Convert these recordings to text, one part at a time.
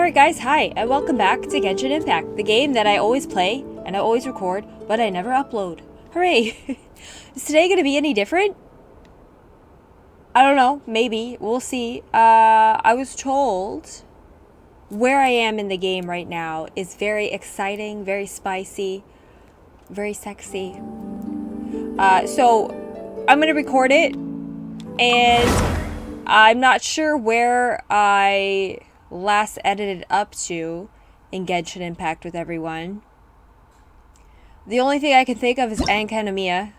Alright guys, hi, and welcome back to Genshin Impact, the game that I always play, and I always record, but I never upload. Hooray! Is today going to be any different? I don't know, maybe, we'll see. I was told where I am in the game right now is very exciting, very spicy, very sexy. So, I'm going to record it, and I'm not sure where I last edited up to in Genshin Impact with everyone. The only thing I can think of is Ankanomiya,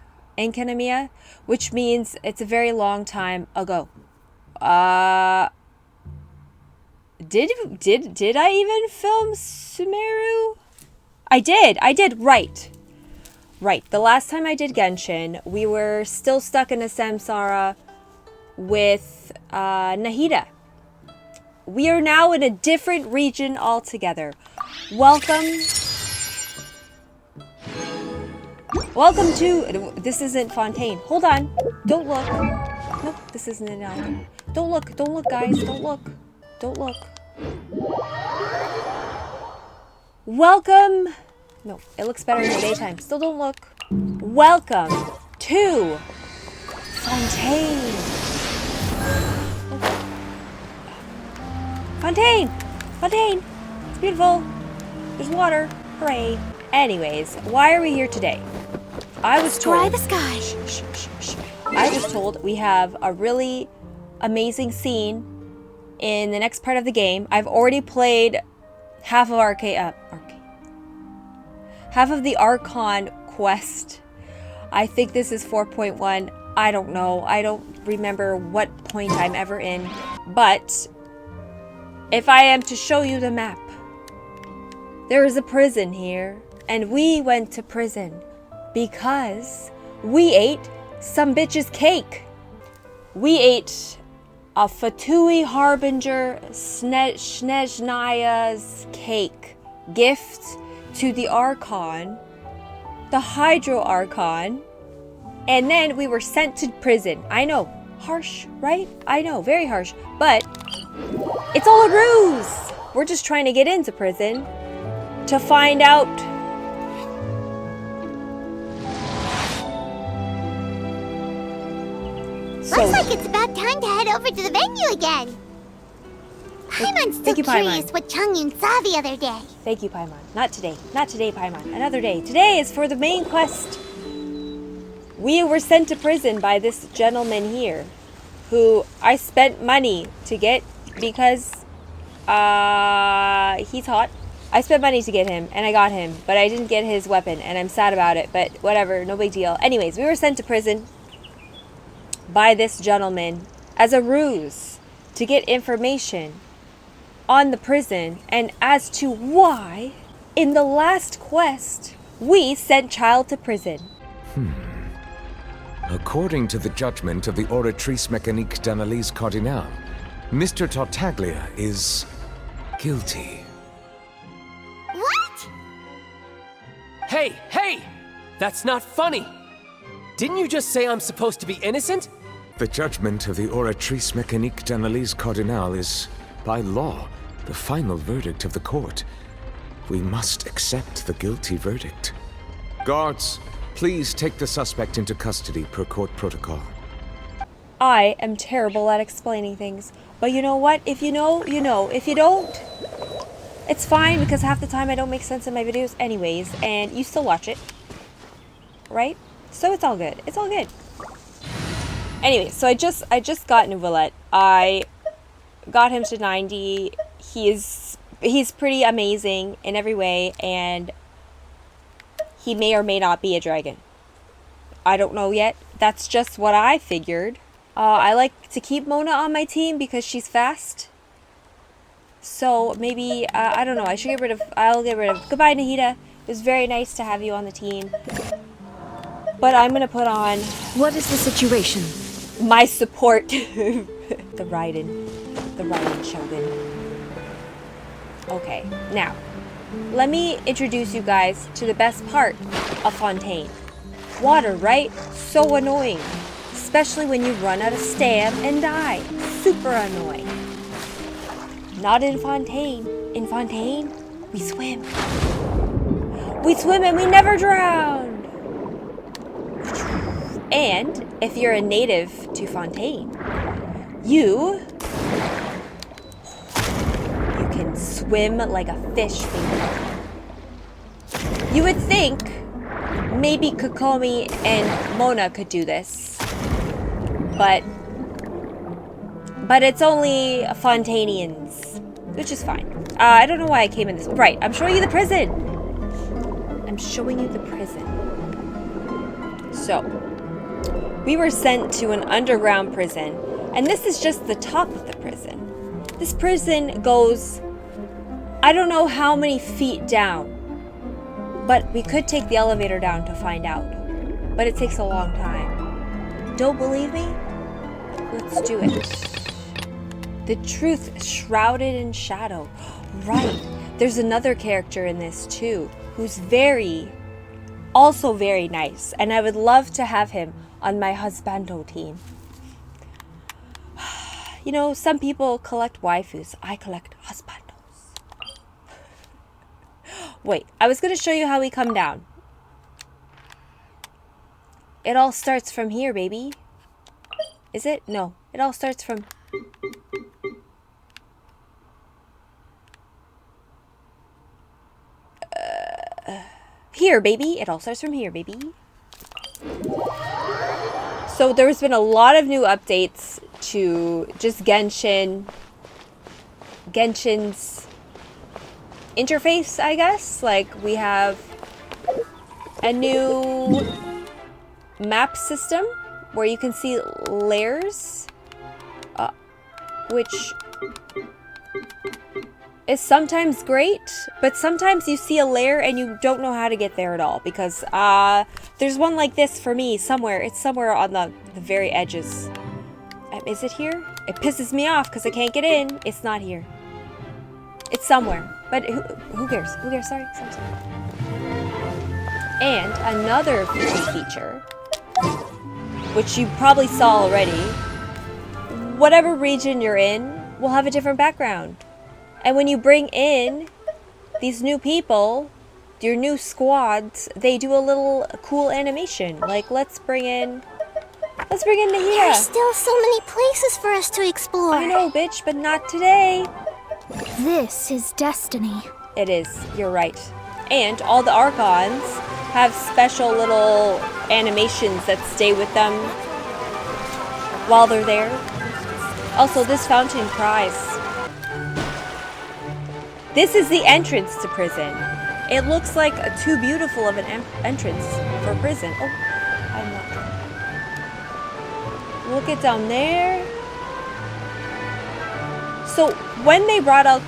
which means it's a very long time ago. Did I even film Sumeru? I did, right. The last time I did Genshin, we were still stuck in a samsara with Nahida. We are now in a different region altogether. Welcome to... This isn't Fontaine. Hold on. Don't look. Nope, this isn't it either. Don't look, guys. Don't look. Welcome... No, it looks better in the daytime. Still don't look. Welcome to Fontaine. Fontaine! It's beautiful. There's water. Hooray. Anyways, why are we here today? I was told... the sky. Shh. I was told we have a really amazing scene in the next part of the game. I've already played half of half of the ARCHON quest. I think this is 4.1. I don't know. I don't remember what point I'm ever in. But if I am to show you the map, there is a prison here. And we went to prison because we ate some bitch's cake. We ate a Fatui Harbinger Snezhnaya's cake. Gift to the Archon, the Hydro Archon, and then we were sent to prison. I know, harsh, right? I know, very harsh, but it's all a ruse. We're just trying to get into prison to find out. Looks like it's about time to head over to the venue again. Paimon's still curious what Chongyun saw the other day. Thank you, Paimon. Not today, Paimon. Another day. Today is for the main quest. We were sent to prison by this gentleman here, who I spent money to get because he's hot. I spent money to get him, and I got him, but I didn't get his weapon, and I'm sad about it, but whatever, no big deal. Anyways, we were sent to prison by this gentleman as a ruse to get information on the prison and as to why in the last quest we sent child to prison. According to the judgment of the Oratrice Mécanique d'Analyse Cardinale, Mr. Tartaglia is guilty. What? Hey! That's not funny! Didn't you just say I'm supposed to be innocent? The judgment of the Oratrice Mécanique d'Analyse Cardinale is, by law, the final verdict of the court. We must accept the guilty verdict. Guards, please take the suspect into custody per court protocol. I am terrible at explaining things, but you know what? If you know, you know. If you don't, it's fine because half the time I don't make sense in my videos anyways, and you still watch it, right? So it's all good. It's all good. Anyway, so I just got Neuvillette. I got him to 90. He's pretty amazing in every way, and he may or may not be a dragon. I don't know yet. That's just what I figured. I like to keep Mona on my team because she's fast. So maybe I don't know. I'll get rid of. Goodbye, Nahida. It was very nice to have you on the team. But I'm gonna put on... What is the situation? My support. the Raiden Shogun. Okay, now, let me introduce you guys to the best part of Fontaine. Water, right? So annoying. Especially when you run out of stam and die. Super annoying. Not in Fontaine. In Fontaine, we swim. We swim and we never drown. And if you're a native to Fontaine, you can swim like a fish, baby. You would think maybe Kokomi and Mona could do this, but it's only Fontainians, which is fine. I don't know why I came in this. Right, I'm showing you the prison. I'm showing you the prison. So, we were sent to an underground prison, and this is just the top of the prison. This prison goes, I don't know how many feet down, but we could take the elevator down to find out. But it takes a long time. Don't believe me? Let's do it. The truth shrouded in shadow. Right. There's another character in this too, who's also very nice, and I would love to have him on my husbando team. You know, some people collect waifus. I collect husbandos. Wait, I was going to show you how we come down. It all starts from here, baby. Is it? No, it all starts from... here, baby. It all starts from here, baby. So there's been a lot of new updates to just Genshin's interface, I guess. Like, we have a new map system where you can see layers, which is sometimes great, but sometimes you see a layer and you don't know how to get there at all, because there's one like this for me somewhere. It's somewhere on the very edges. Is it here? It pisses me off because I can't get in. It's not here. It's somewhere. But who cares? Who cares? Sorry. And another feature, which you probably saw already, whatever region you're in will have a different background. And when you bring in these new people, your new squads, they do a little cool animation. Like, let's bring in Nahida. There's still so many places for us to explore. I know, bitch, but not today. This is destiny. It is. You're right. And all the Archons have special little animations that stay with them while they're there. Also, this fountain cries. This is the entrance to prison. It looks like too beautiful of an entrance for prison. Oh, I'm not. Look it down there. So when they brought out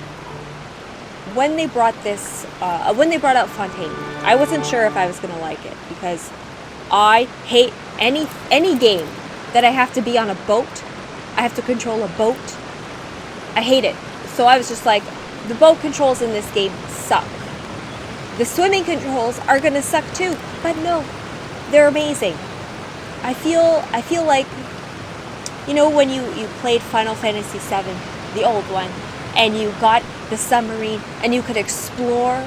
Fontaine, I wasn't sure if I was gonna like it, because I hate any game that I have to be on a boat. I have to control a boat. I hate it. So I was just like, the boat controls in this game suck. The swimming controls are gonna suck too, but no, they're amazing. I feel like, you know, when you played Final Fantasy VII, the old one, and you got the submarine and you could explore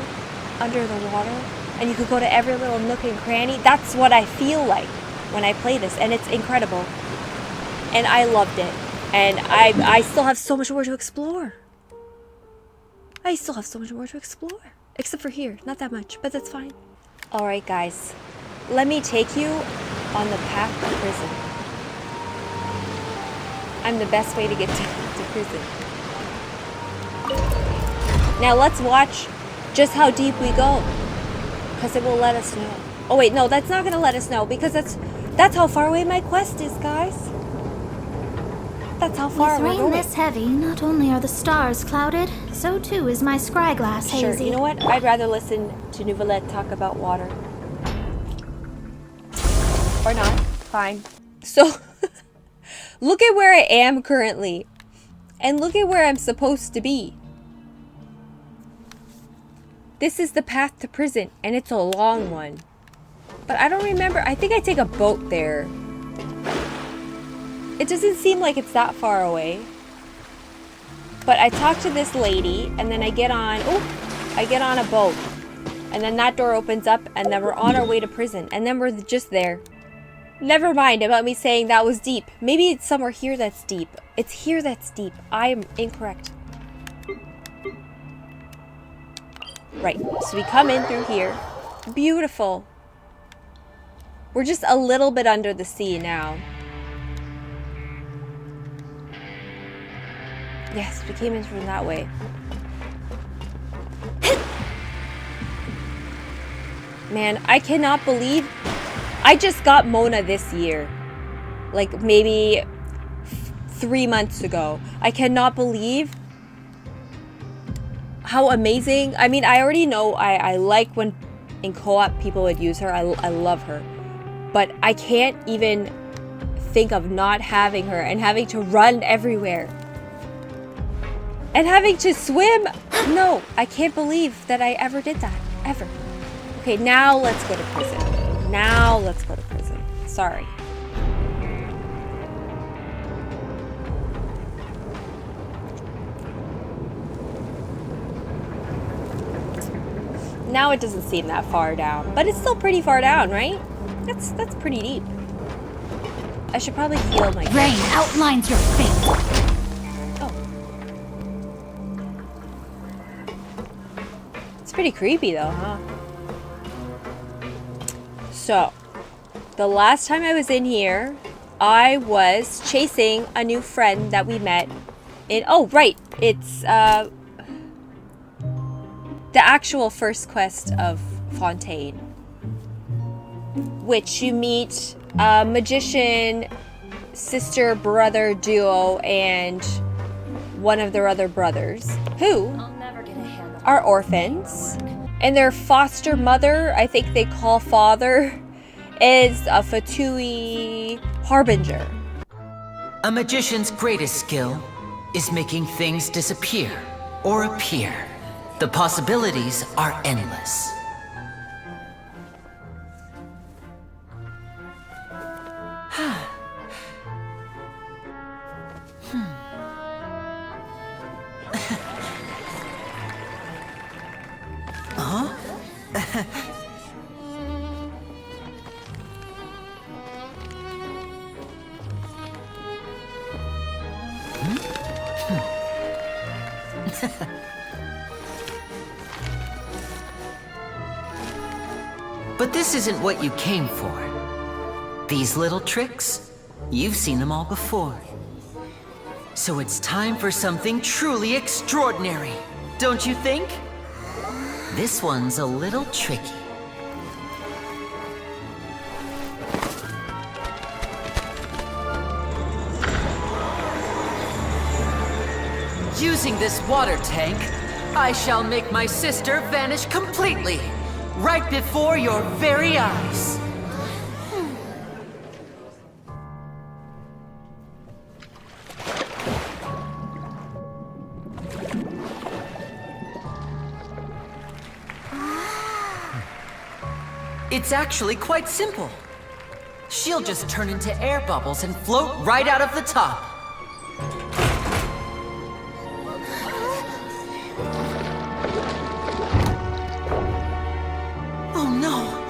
under the water and you could go to every little nook and cranny. That's what I feel like when I play this, and it's incredible. And I loved it. And I still have so much more to explore. Except for here. Not that much, but that's fine. Alright, guys. Let me take you on the path to prison. I'm the best way to get to prison. Now let's watch just how deep we go, because it will let us know. Oh wait, no, that's not going to let us know, because that's how far away my quest is, guys. That's how far we're going. With rain this heavy, not only are the stars clouded, so too is my scryglass hazy. Sure, you know what? I'd rather listen to Nouvellette talk about water. Or not. Fine. So, look at where I am currently. And look at where I'm supposed to be. This is the path to prison, and it's a long one. But I don't remember. I think I take a boat there. It doesn't seem like it's that far away. But I talk to this lady, and then I get on a boat. And then that door opens up, and then we're on our way to prison. And then we're just there. Never mind about me saying that was deep. Maybe it's somewhere here that's deep. It's here that's deep. I am incorrect. Right, so we come in through here. Beautiful. We're just a little bit under the sea now. Yes, we came in from that way. Man, I cannot believe I just got Mona this year. Like maybe 3 months ago. I cannot believe how amazing. I mean, I already know I like when in co-op people would use her. I love her. But I can't even think of not having her and having to run everywhere. And having to swim. No, I can't believe that I ever did that. Ever. Okay, now let's go to prison. Now let's go to prison. Sorry. Now it doesn't seem that far down, but it's still pretty far down, right? That's pretty deep. I should probably heal my rain outlines your fate. Oh. It's pretty creepy though, huh? So, the last time I was in here, I was chasing a new friend that we met in, oh right, it's the actual first quest of Fontaine, which you meet a magician, sister-brother duo, and one of their other brothers, who are orphans. And their foster mother, I think they call father, is a Fatui harbinger. A magician's greatest skill is making things disappear or appear. The possibilities are endless. But this isn't what you came for. These little tricks, you've seen them all before. So it's time for something truly extraordinary, don't you think? This one's a little tricky. Using this water tank, I shall make my sister vanish completely, right before your very eyes. It's actually quite simple. She'll just turn into air bubbles and float right out of the top. Oh no!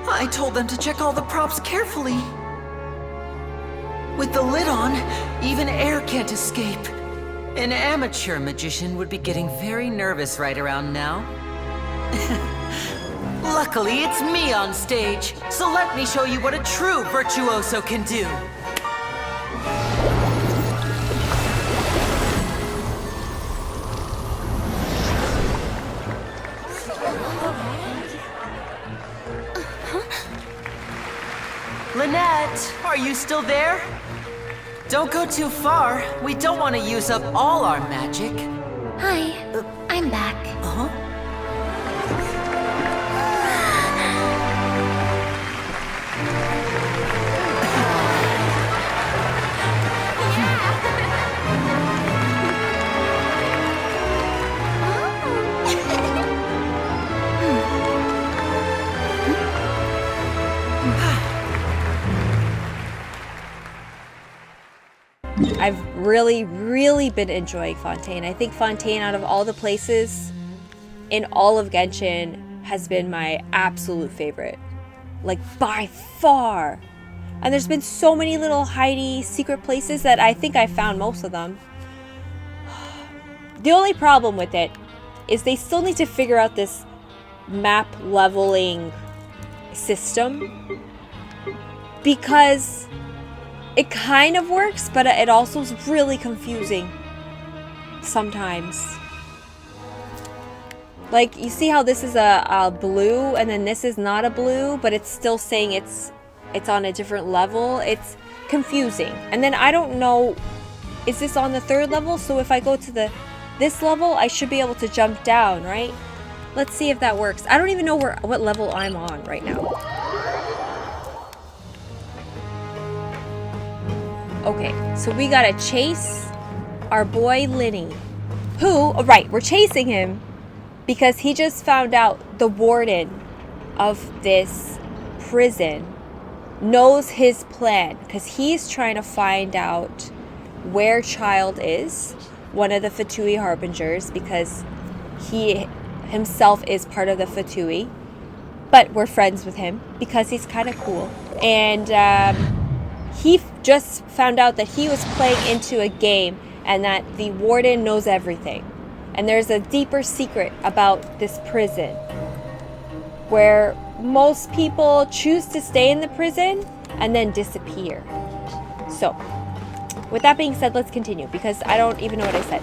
I told them to check all the props carefully. With the lid on, even air can't escape. An amateur magician would be getting very nervous right around now. Luckily, it's me on stage, so let me show you what a true virtuoso can do. Lynette, are you still there? Don't go too far. We don't want to use up all our magic. Hi, I'm back. Uh-huh. I've really, really been enjoying Fontaine. I think Fontaine, out of all the places in all of Genshin, has been my absolute favorite. Like, by far. And there's been so many little hidey secret places that I think I found most of them. The only problem with it is they still need to figure out this map leveling system, because it kind of works, but it also is really confusing sometimes. Like, you see how this is a blue and then this is not a blue, but it's still saying it's on a different level. It's confusing. And then I don't know, is this on the 3rd level? So if I go to this level, I should be able to jump down, right? Let's see if that works. I don't even know what level I'm on right now. Okay, so we gotta chase our boy Linny, who, oh, right, we're chasing him because he just found out the warden of this prison knows his plan, because he's trying to find out where Child is, one of the Fatui Harbingers, because he himself is part of the Fatui, but we're friends with him because he's kind of cool. And he just found out that he was playing into a game and that the warden knows everything. And there's a deeper secret about this prison where most people choose to stay in the prison and then disappear. So, with that being said, let's continue, because I don't even know what I said.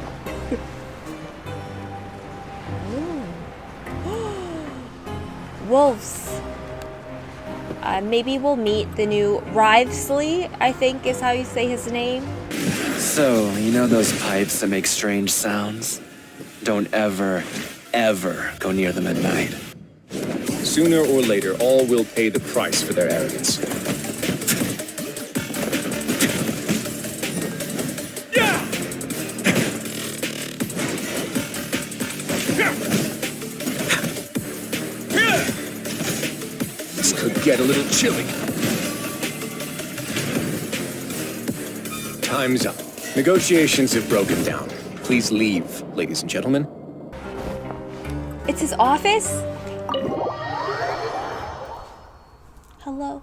Wolves. Maybe we'll meet the new Rivesley, I think is how you say his name. So, you know those pipes that make strange sounds? Don't ever, ever go near them at night. Sooner or later, all will pay the price for their arrogance. This could get a little chilly. Time's up. Negotiations have broken down. Please leave, ladies and gentlemen. It's his office? Hello.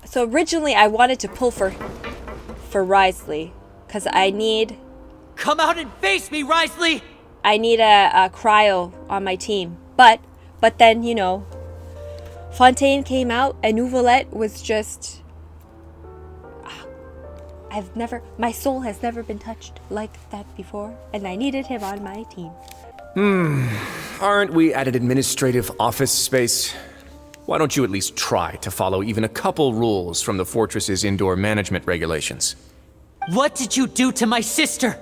So originally I wanted to pull for Risley, because I need... Come out and face me, Risley! I need a cryo on my team. But then, you know, Fontaine came out and Nouvelette was just... my soul has never been touched like that before, and I needed him on my team. Aren't we at an administrative office space? Why don't you at least try to follow even a couple rules from the fortress's indoor management regulations? What did you do to my sister?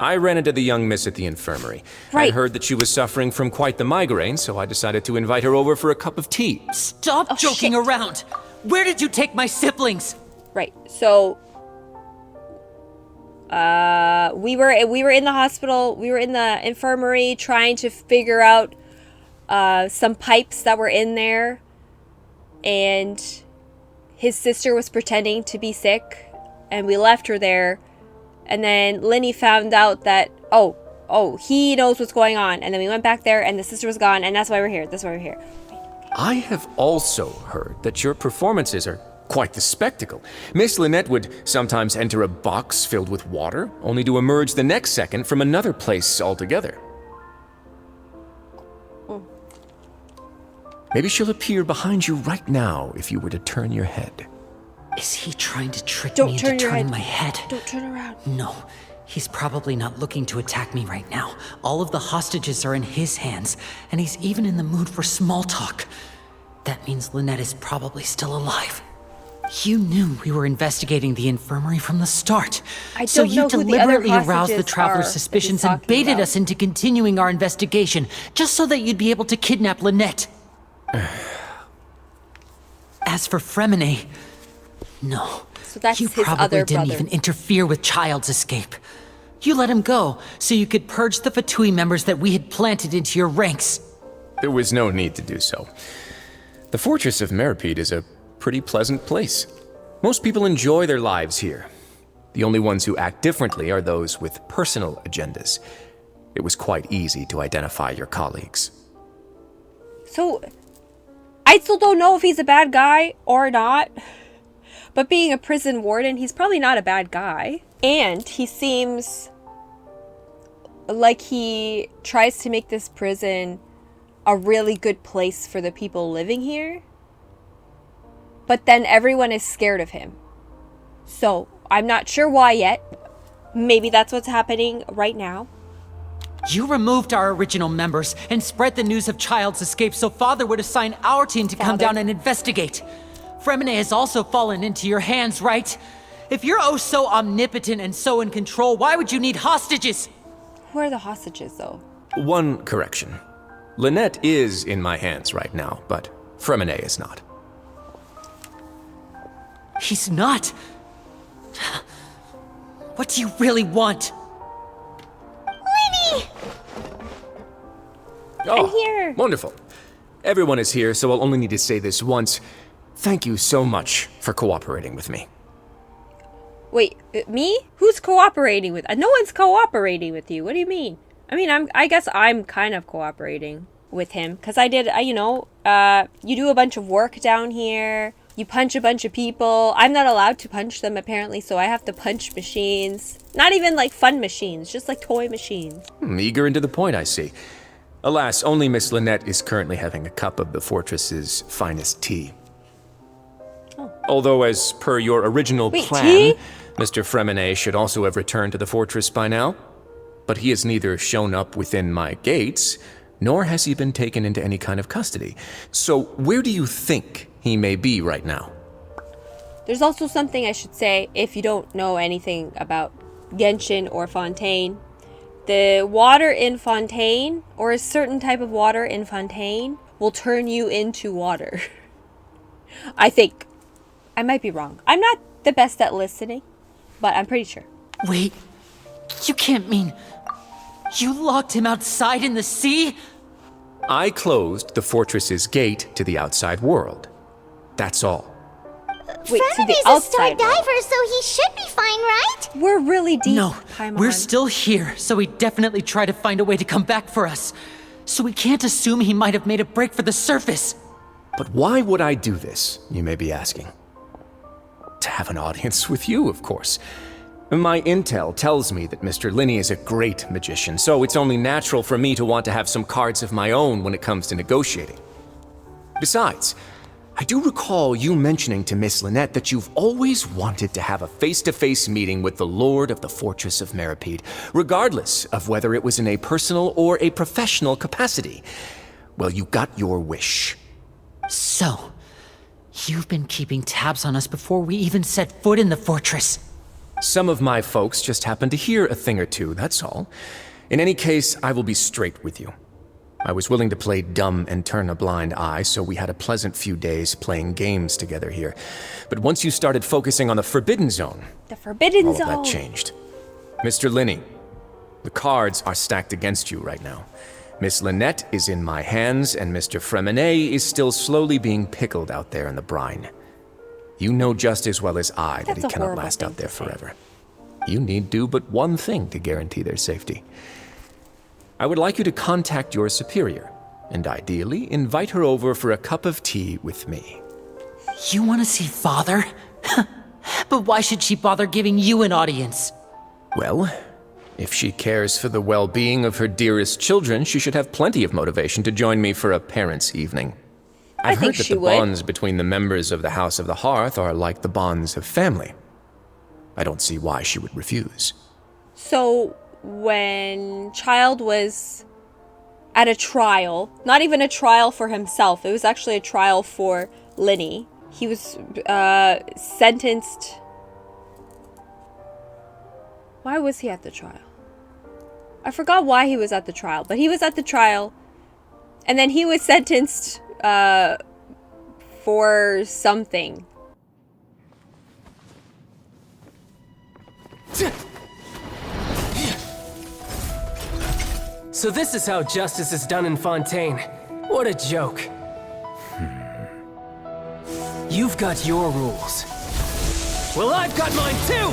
I ran into the young miss at the infirmary. Right. I heard that she was suffering from quite the migraine, so I decided to invite her over for a cup of tea. Stop joking around! Where did you take my siblings? Right, so... we were in the hospital, we were in the infirmary trying to figure out some pipes that were in there, and his sister was pretending to be sick, and we left her there, and then Linny found out that he knows what's going on, and then we went back there and the sister was gone, and that's why we're here. I have also heard that your performances are quite the spectacle. Miss Lynette would sometimes enter a box filled with water, only to emerge the next second from another place altogether. Maybe she'll appear behind you right now if you were to turn your head. Is he trying to trick me into turning my head? Don't turn around. No, he's probably not looking to attack me right now. All of the hostages are in his hands, and he's even in the mood for small talk. That means Lynette is probably still alive. You knew we were investigating the infirmary from the start. So you deliberately aroused the traveler's suspicions and baited us into continuing our investigation, just so that you'd be able to kidnap Lynette. As for Fremine, no. So that's you his probably other didn't brother. even interfere with Child's escape. You let him go, so you could purge the Fatui members that we had planted into your ranks. There was no need to do so. The fortress of Meripede is a pretty pleasant place. Most people enjoy their lives here. The only ones who act differently are those with personal agendas. It was quite easy to identify your colleagues. So, I still don't know if he's a bad guy or not. But being a prison warden, he's probably not a bad guy. And he seems like he tries to make this prison a really good place for the people living here. But then everyone is scared of him. So, I'm not sure why yet. Maybe that's what's happening right now. You removed our original members and spread the news of Child's escape so Father would assign our team to come down and investigate. Fremine has also fallen into your hands, right? If you're oh so omnipotent and so in control, why would you need hostages? Who are the hostages, though? One correction. Lynette is in my hands right now, but Fremine is not. He's not? What do you really want? Lenny! Oh, I'm here. Wonderful. Everyone is here, so I'll only need to say this once. Thank you so much for cooperating with me. Wait, me? Who's cooperating with? No one's cooperating with you. What do you mean? I mean, I guess I'm kind of cooperating with him because I did. You do a bunch of work down here. You punch a bunch of people. I'm not allowed to punch them apparently, so I have to punch machines. Not even like fun machines, just like toy machines. Eager and to the point, I see. Alas, only Miss Lynette is currently having a cup of the fortress's finest tea. Oh. Although, as per your original plan, tea? Mr. Fremine should also have returned to the fortress by now. But he has neither shown up within my gates, nor has he been taken into any kind of custody. So, where do you think he may be right now? There's also something I should say if you don't know anything about Genshin or Fontaine. The water in Fontaine, or a certain type of water in Fontaine, will turn you into water. I think. I might be wrong. I'm not the best at listening, but I'm pretty sure. Wait, you can't mean you locked him outside in the sea? I closed the fortress's gate to the outside world. That's all. Wait, to the Fremine's a outside star world. diver, so he should be fine, right? We're really deep. No, Paimon. we're still here, so he definitely tried to find a way to come back for us. So we can't assume he might have made a break for the surface. But why would I do this, you may be asking? To have an audience with you, of course. My intel tells me that Mr. Linney is a great magician, so it's only natural for me to want to have some cards of my own when it comes to negotiating. Besides, I do recall you mentioning to Miss Lynette that you've always wanted to have a face-to-face meeting with the Lord of the Fortress of Meripede, regardless of whether it was in a personal or a professional capacity. Well, you got your wish. So, you've been keeping tabs on us before we even set foot in the fortress. Some of my folks just happened to hear a thing or two, that's all. In any case, I will be straight with you. I was willing to play dumb and turn a blind eye, so we had a pleasant few days playing games together here. But once you started focusing on the Forbidden Zone, The Forbidden all Zone. of that changed. Mr. Linney, the cards are stacked against you right now. Miss Lynette is in my hands, and Mr. Fremine is still slowly being pickled out there in the brine. You know just as well as I that That's he a cannot horrible last thing out there to say. forever. You need do but one thing to guarantee their safety. I would like you to contact your superior, and ideally invite her over for a cup of tea with me. You want to see Father? But why should she bother giving you an audience? Well, if she cares for the well-being of her dearest children, she should have plenty of motivation to join me for a parents' evening. I've think heard that she the would. bonds between the members of the House of the Hearth are like the bonds of family. I don't see why she would refuse. So, when Child was at a trial, not even a trial for himself, it was actually a trial for Linney. He was sentenced. Why was he at the trial? I forgot why he was at the trial, but he was at the trial, and then he was sentenced for something. So this is how justice is done in Fontaine. What a joke. You've got your rules. Well, I've got mine too!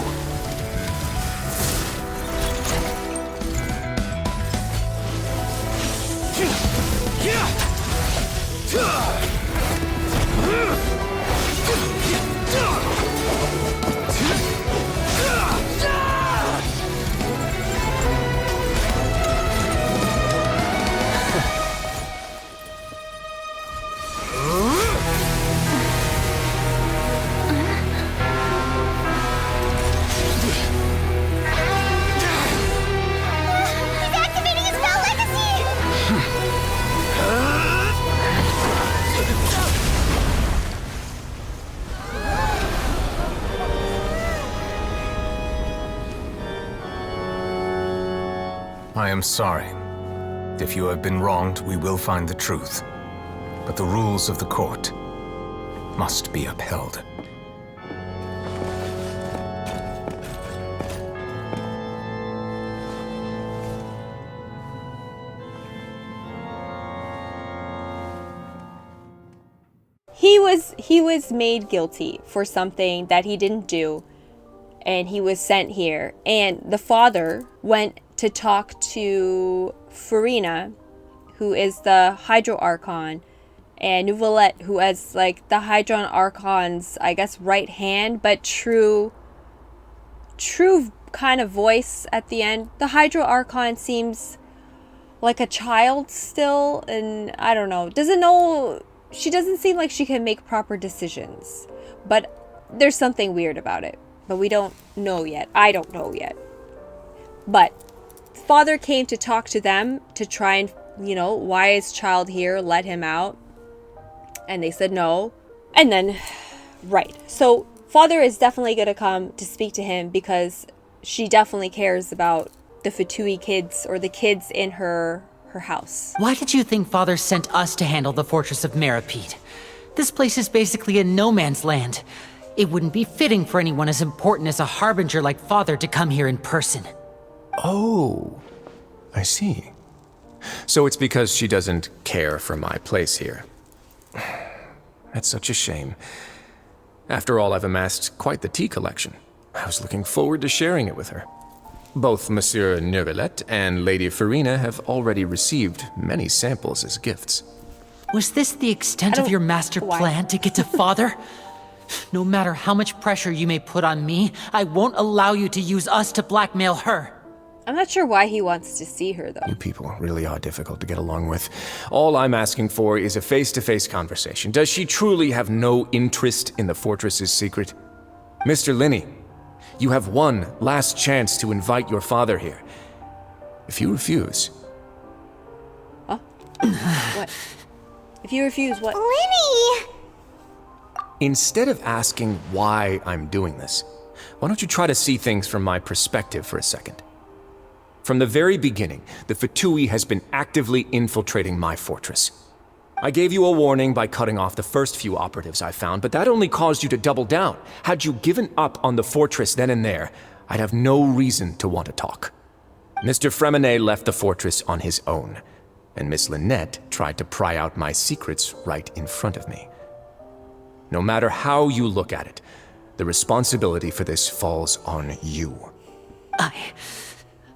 I am sorry. If you have been wronged, we will find the truth. But the rules of the court must be upheld. He was made guilty for something that he didn't do, and he was sent here. And the father went to talk to Furina, who is the Hydro Archon, and Neuvillette, who is like the Hydron Archon's, I guess, right hand, but true kind of voice at the end. The Hydro Archon seems like a child still, and I don't know, she doesn't seem like she can make proper decisions, but there's something weird about it, but we don't know yet. I don't know yet. But father came to talk to them to try and, why is child here? Let him out. And they said no. And then, right. So father is definitely going to come to speak to him because she definitely cares about the Fatui kids, or the kids in her house. Why did you think Father sent us to handle the Fortress of Meripede? This place is basically a no man's land. It wouldn't be fitting for anyone as important as a harbinger like Father to come here in person. Oh, I see. So it's because she doesn't care for my place here. That's such a shame. After all, I've amassed quite the tea collection. I was looking forward to sharing it with her. Both Monsieur Neuvillette and Lady Furina have already received many samples as gifts. Was this the extent of your master plan to get to Father? No matter how much pressure you may put on me, I won't allow you to use us to blackmail her. I'm not sure why he wants to see her, though. You people really are difficult to get along with. All I'm asking for is a face-to-face conversation. Does she truly have no interest in the fortress's secret? Mr. Linney, you have one last chance to invite your father here. If you refuse... Huh? What? If you refuse, what? Linney! Instead of asking why I'm doing this, why don't you try to see things from my perspective for a second? From the very beginning, the Fatui has been actively infiltrating my fortress. I gave you a warning by cutting off the first few operatives I found, but that only caused you to double down. Had you given up on the fortress then and there, I'd have no reason to want to talk. Mr. Fremenet left the fortress on his own, and Miss Lynette tried to pry out my secrets right in front of me. No matter how you look at it, the responsibility for this falls on you.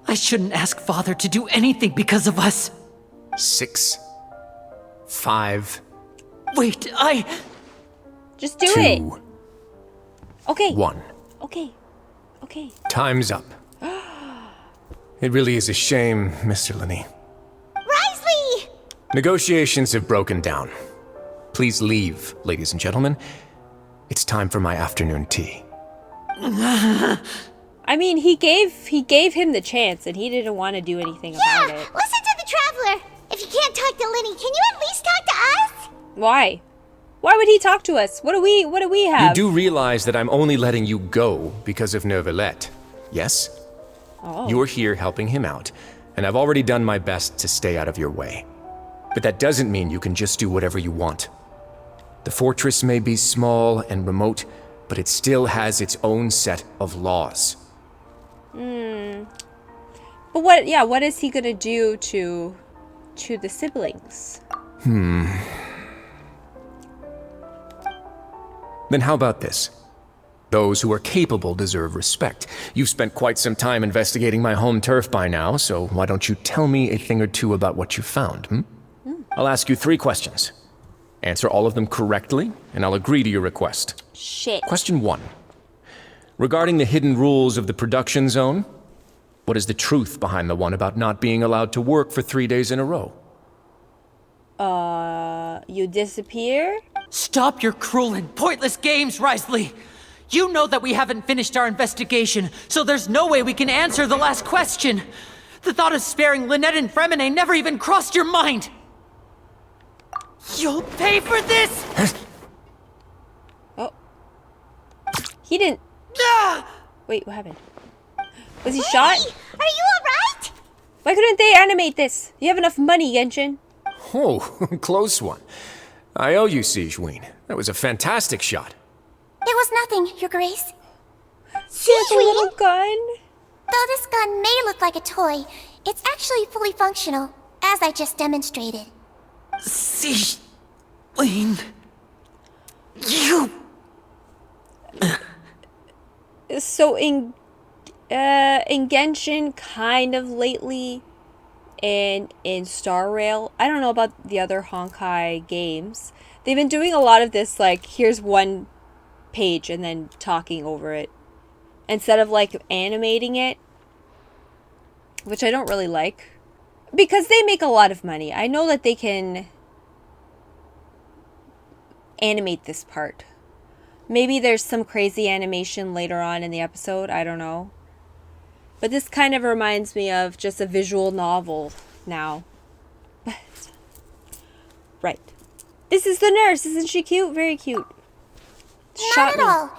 I shouldn't ask Father to do anything because of us. 6, 5... Wait, Just do it! 2, 1. Okay. Time's up. It really is a shame, Mr. Linney. Risley! Negotiations have broken down. Please leave, ladies and gentlemen. It's time for my afternoon tea. I mean, he gave him the chance, and he didn't want to do anything about it. Listen to the Traveler! If you can't talk to Linney, can you at least talk to us? Why? Why would he talk to us? What do we have? You do realize that I'm only letting you go because of Neuvillette, yes? Oh. You're here helping him out, and I've already done my best to stay out of your way. But that doesn't mean you can just do whatever you want. The fortress may be small and remote, but it still has its own set of laws. But what is he gonna do to the siblings? Then how about this? Those who are capable deserve respect. You've spent quite some time investigating my home turf by now, so why don't you tell me a thing or two about what you found, I'll ask you 3 questions. Answer all of them correctly, and I'll agree to your request. Shit. Question 1. Regarding the hidden rules of the production zone, what is the truth behind the one about not being allowed to work for 3 days in a row? You disappear? Stop your cruel and pointless games, Risley! You know that we haven't finished our investigation, so there's no way we can answer the last question. The thought of sparing Lynette and Fremine never even crossed your mind! You'll pay for this! Oh. He didn't... Wait, what happened? Was he shot? Are you alright? Why couldn't they animate this? You have enough money, Genshin. Oh, close one. I owe you, Siegeween. That was a fantastic shot. It was nothing, Your Grace. See, it's a little gun. Though this gun may look like a toy, it's actually fully functional, as I just demonstrated. Siegeween... You... So in Genshin, kind of lately, and in Star Rail, I don't know about the other Honkai games. They've been doing a lot of this, like, here's one page and then talking over it, instead of, like, animating it, which I don't really like, because they make a lot of money. I know that they can animate this part. Maybe there's some crazy animation later on in the episode, I don't know. But this kind of reminds me of just a visual novel now. But, right. This is the nurse, isn't she cute? Very cute. Not at all.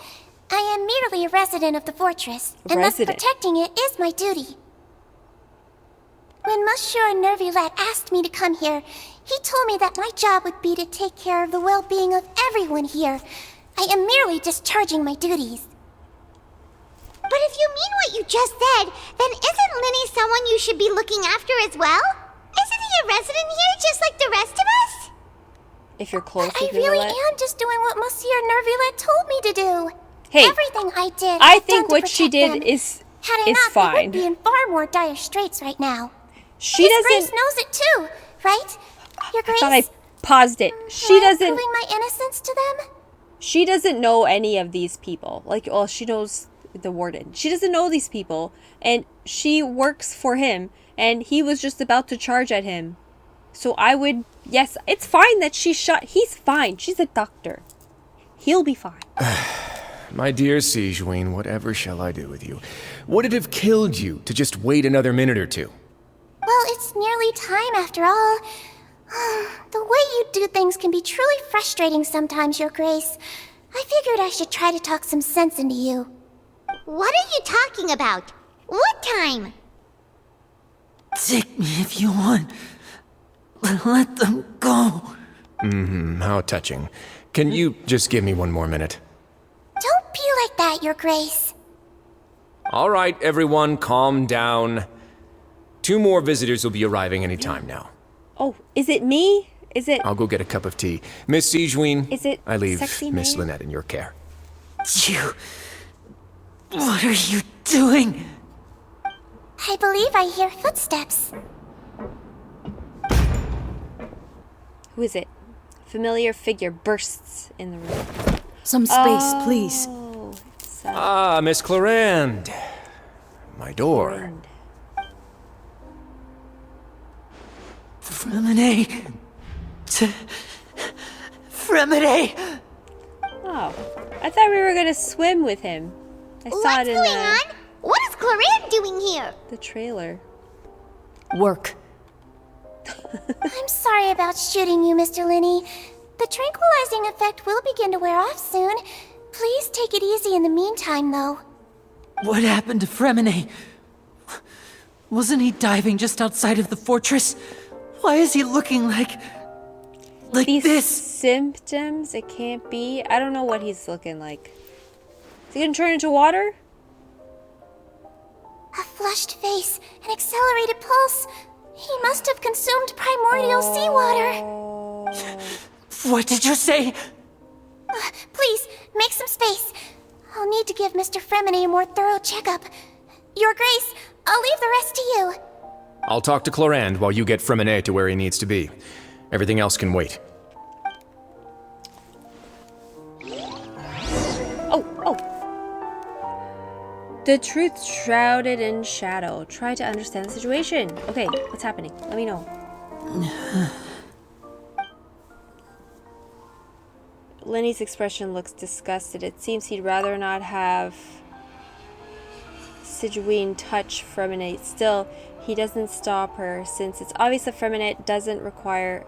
I am merely a resident of the fortress, and thus protecting it is my duty. When Monsieur Nervulette asked me to come here, he told me that my job would be to take care of the well-being of everyone here. I am merely discharging my duties. But if you mean what you just said, then isn't Linny someone you should be looking after as well? Isn't he a resident here just like the rest of us? If you're close I really am just doing what Monsieur Nervulette told me to do. Hey, everything I did, I think what she did is fine. I would be in far more dire straits right now. She His doesn't. Grace knows it too, right? Your Grace. I thought I paused it. She doesn't. Proving my innocence to them. She doesn't know any of these people. Like, well, she knows the warden. She doesn't know these people, and she works for him, and he was just about to charge at him. So I would, yes, it's fine that she shot. He's fine. She's a doctor. He'll be fine. My dear Siegeween, whatever shall I do with you? Would it have killed you to just wait another minute or two? Well, it's nearly time after all. The way you do things can be truly frustrating sometimes, Your Grace. I figured I should try to talk some sense into you. What are you talking about? What time? Take me if you want. Let them go. How touching. Can you just give me one more minute? Don't be like that, Your Grace. All right, everyone, calm down. 2 more visitors will be arriving any time now. Oh, is it me? Is it... I'll go get a cup of tea. Miss Siegeween, is it I leave Sexy Miss Man? Lynette in your care. You... What are you doing? I believe I hear footsteps. Who is it? Familiar figure bursts in the room. Some space, please. Ah, Miss Clarande. My door. Fremine. Fremine. Oh, I thought we were gonna swim with him. I saw it in What's going on? What is Clarande doing here? The trailer. Work. I'm sorry about shooting you, Mr. Linney. The tranquilizing effect will begin to wear off soon. Please take it easy in the meantime, though. What happened to Fremine? Wasn't he diving just outside of the fortress? Why is he looking like These this? symptoms, it can't be. I don't know what he's looking like. Is he gonna turn into water? A flushed face, an accelerated pulse. He must have consumed primordial seawater. What did you say? Please, make some space. I'll need to give Mr. Fremine a more thorough checkup. Your Grace, I'll leave the rest to you. I'll talk to Clarande while you get Fremine to where he needs to be. Everything else can wait. The truth shrouded in shadow. Try to understand the situation. Okay, what's happening? Let me know. Lenny's expression looks disgusted. It seems he'd rather not have Sigewinne touch Freminate. Still, he doesn't stop her, since it's obvious that Freminate does require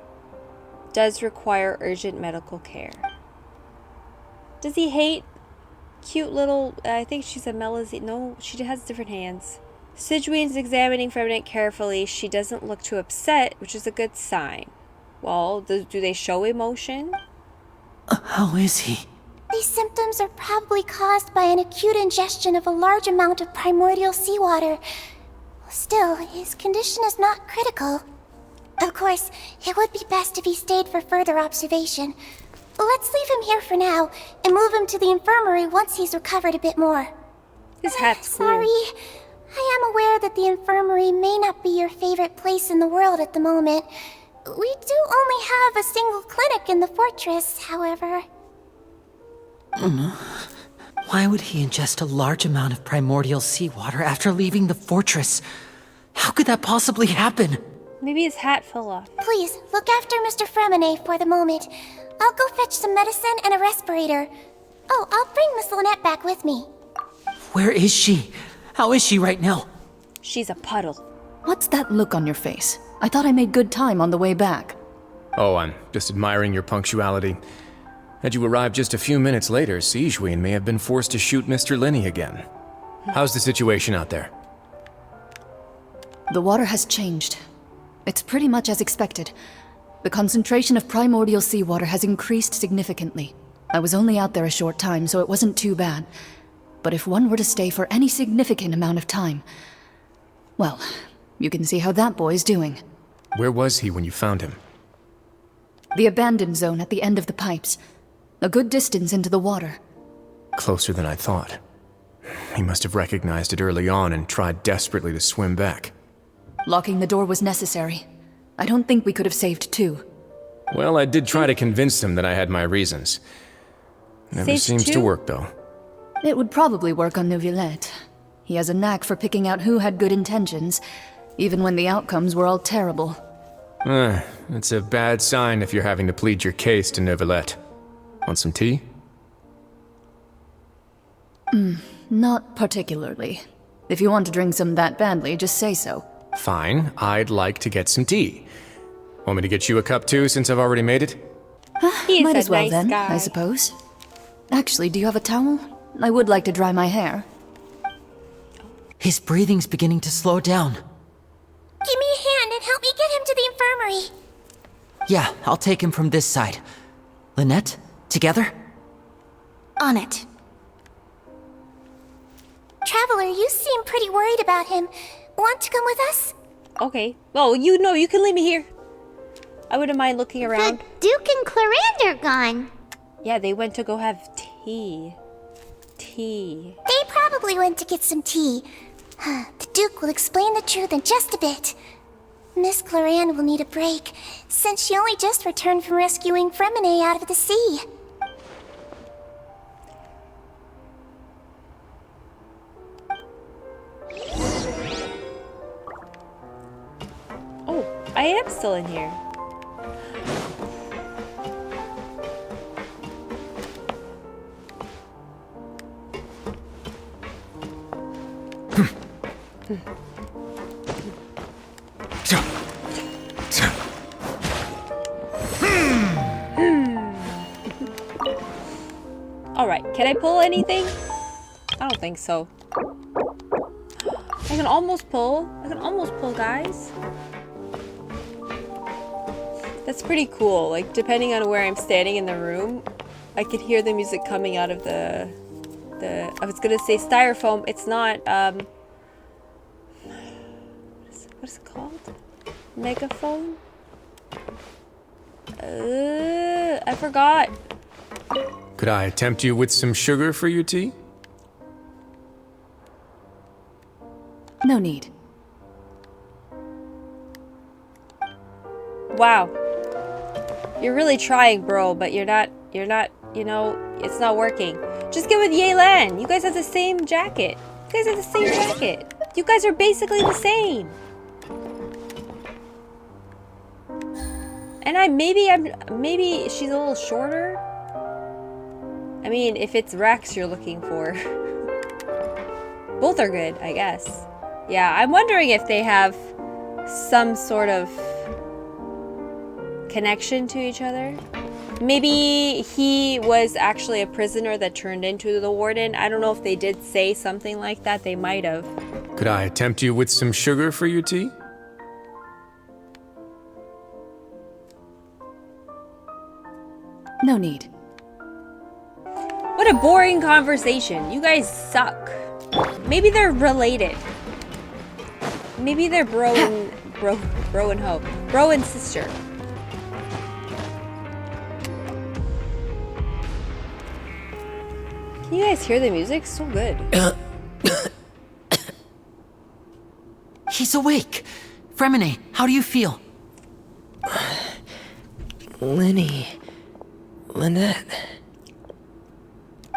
urgent medical care. Does he hate cute little... I think she's a Melazine. No, she has different hands. Sigewinne's examining Freminate carefully. She doesn't look too upset, which is a good sign. Well, do they show emotion? How is he? These symptoms are probably caused by an acute ingestion of a large amount of primordial seawater. Still, his condition is not critical. Of course, it would be best if he stayed for further observation. Let's leave him here for now, and move him to the infirmary once he's recovered a bit more. His hat's cool. Sorry. I am aware that the infirmary may not be your favorite place in the world at the moment. We do only have a single clinic in the fortress, however. Why would he ingest a large amount of primordial seawater after leaving the fortress? How could that possibly happen? Maybe his hat fell off. Please, look after Mr. Freminate for the moment. I'll go fetch some medicine and a respirator. Oh, I'll bring Miss Lynette back with me. Where is she? How is she right now? She's a puddle. What's that look on your face? I thought I made good time on the way back. Oh, I'm just admiring your punctuality. Had you arrived just a few minutes later, Sigewinne may have been forced to shoot Mr. Lenny again. How's the situation out there? The water has changed. It's pretty much as expected. The concentration of primordial seawater has increased significantly. I was only out there a short time, so it wasn't too bad. But if one were to stay for any significant amount of time... well, you can see how that boy's doing. Where was he when you found him? The abandoned zone at the end of the pipes. A good distance into the water. Closer than I thought. He must have recognized it early on and tried desperately to swim back. Locking the door was necessary. I don't think we could have saved two. Well, I did try to convince him that I had my reasons. Never Saved seems two? to work, though. It would probably work on Neuvillette. He has a knack for picking out who had good intentions, even when the outcomes were all terrible. It's a bad sign if you're having to plead your case to Neuvillette. Want some tea? Not particularly. If you want to drink some that badly, just say so. Fine, I'd like to get some tea. Want me to get you a cup too, since I've already made it? He's Might a as well nice then, guy. I suppose. Actually, do you have a towel? I would like to dry my hair. His breathing's beginning to slow down. Give me a hand and help me get him to the infirmary. Yeah, I'll take him from this side. Lynette, together? On it. Traveler, you seem pretty worried about him. Want to come with us? Okay. Well, you know, you can leave me here. I wouldn't mind looking around. The Duke and Clarande are gone. Yeah, they went to go have tea. Tea. They probably went to get some tea. The Duke will explain the truth in just a bit. Miss Clarande will need a break, since she only just returned from rescuing Freminate out of the sea. Oh, I am still in here. Alright, can I pull anything? I don't think so. I can almost pull. I can almost pull, guys. That's pretty cool. Like, depending on where I'm standing in the room, I could hear the music coming out of the I was gonna say styrofoam. It's not, what is it called? Megaphone? I forgot. Could I tempt you with some sugar for your tea? No need. Wow. You're really trying, bro, but you're not, you know, it's not working. Just get with Yelan. You guys have the same jacket. You guys have the same jacket. You guys are basically the same. And maybe she's a little shorter. I mean, if it's Rex you're looking for. Both are good, I guess. Yeah, I'm wondering if they have some sort of connection to each other. Maybe he was actually a prisoner that turned into the warden. I don't know if they did say something like that. They might have. Could I tempt you with some sugar for your tea? No need. What a boring conversation. You guys suck. Maybe they're related. Maybe they're bro and hoe. Bro and sister. Can you guys hear the music? It's so good. He's awake. Fremine, how do you feel? Lynette.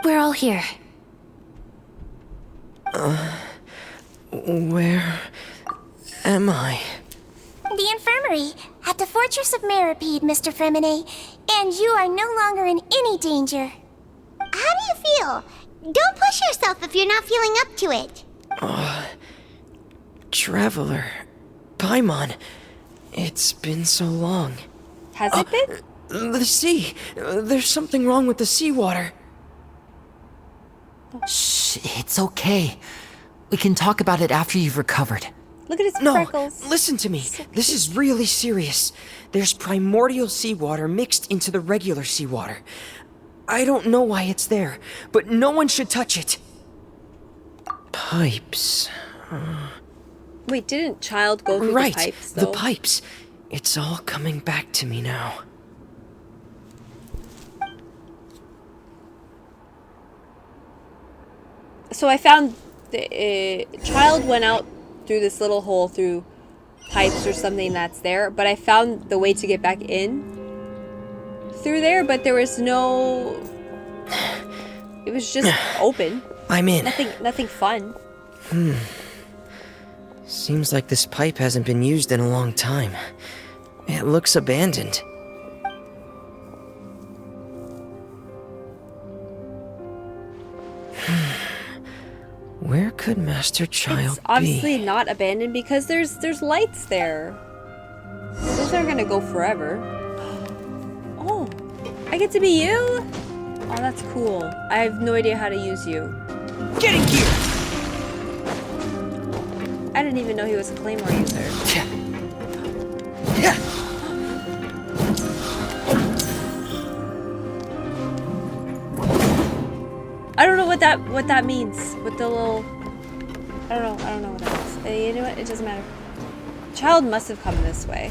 We're all here. Where am I? The infirmary, at the Fortress of Meripede, Mr. Fremine, and you are no longer in any danger. How do you feel? Don't push yourself if you're not feeling up to it. Traveler. Paimon. It's been so long. Has it been? The sea. There's something wrong with the seawater. Shh, it's okay. We can talk about it after you've recovered. Look at his No, freckles. listen to me. This is really serious. There's primordial seawater mixed into the regular seawater. I don't know why it's there, but no one should touch it. Pipes. Wait, didn't Child go through Right, the pipes, though? the pipes. It's all coming back to me now. So I found the Child went out through this little hole through pipes or something that's there, but I found the way to get back in through there, but there was no... It was just open. I'm in. Nothing fun. Seems like this pipe hasn't been used in a long time. It looks abandoned. Where could Master Child It's obviously not abandoned because there's lights there. Those aren't gonna go forever. Oh, I get to be you? Oh, that's cool. I have no idea how to use you. Get in gear! I didn't even know he was a Claymore user. I don't know what that means. With the little... I don't know what that means. You know what? It doesn't matter. Child must have come this way.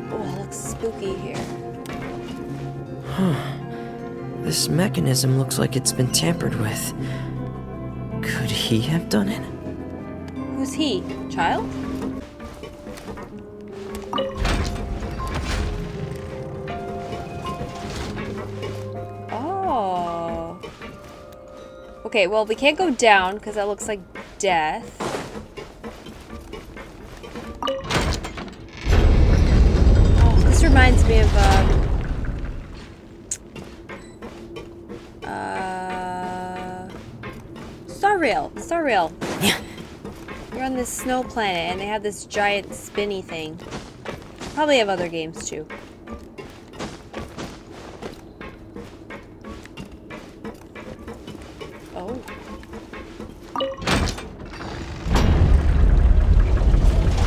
Oh, it looks spooky here. This mechanism looks like it's been tampered with. Could he have done it? Who's he? Child? Oh. Okay, well, we can't go down because that looks like death. Oh, this reminds me of, Star Rail. Yeah. You're on this snow planet and they have this giant spinny thing. Probably have other games too. Oh.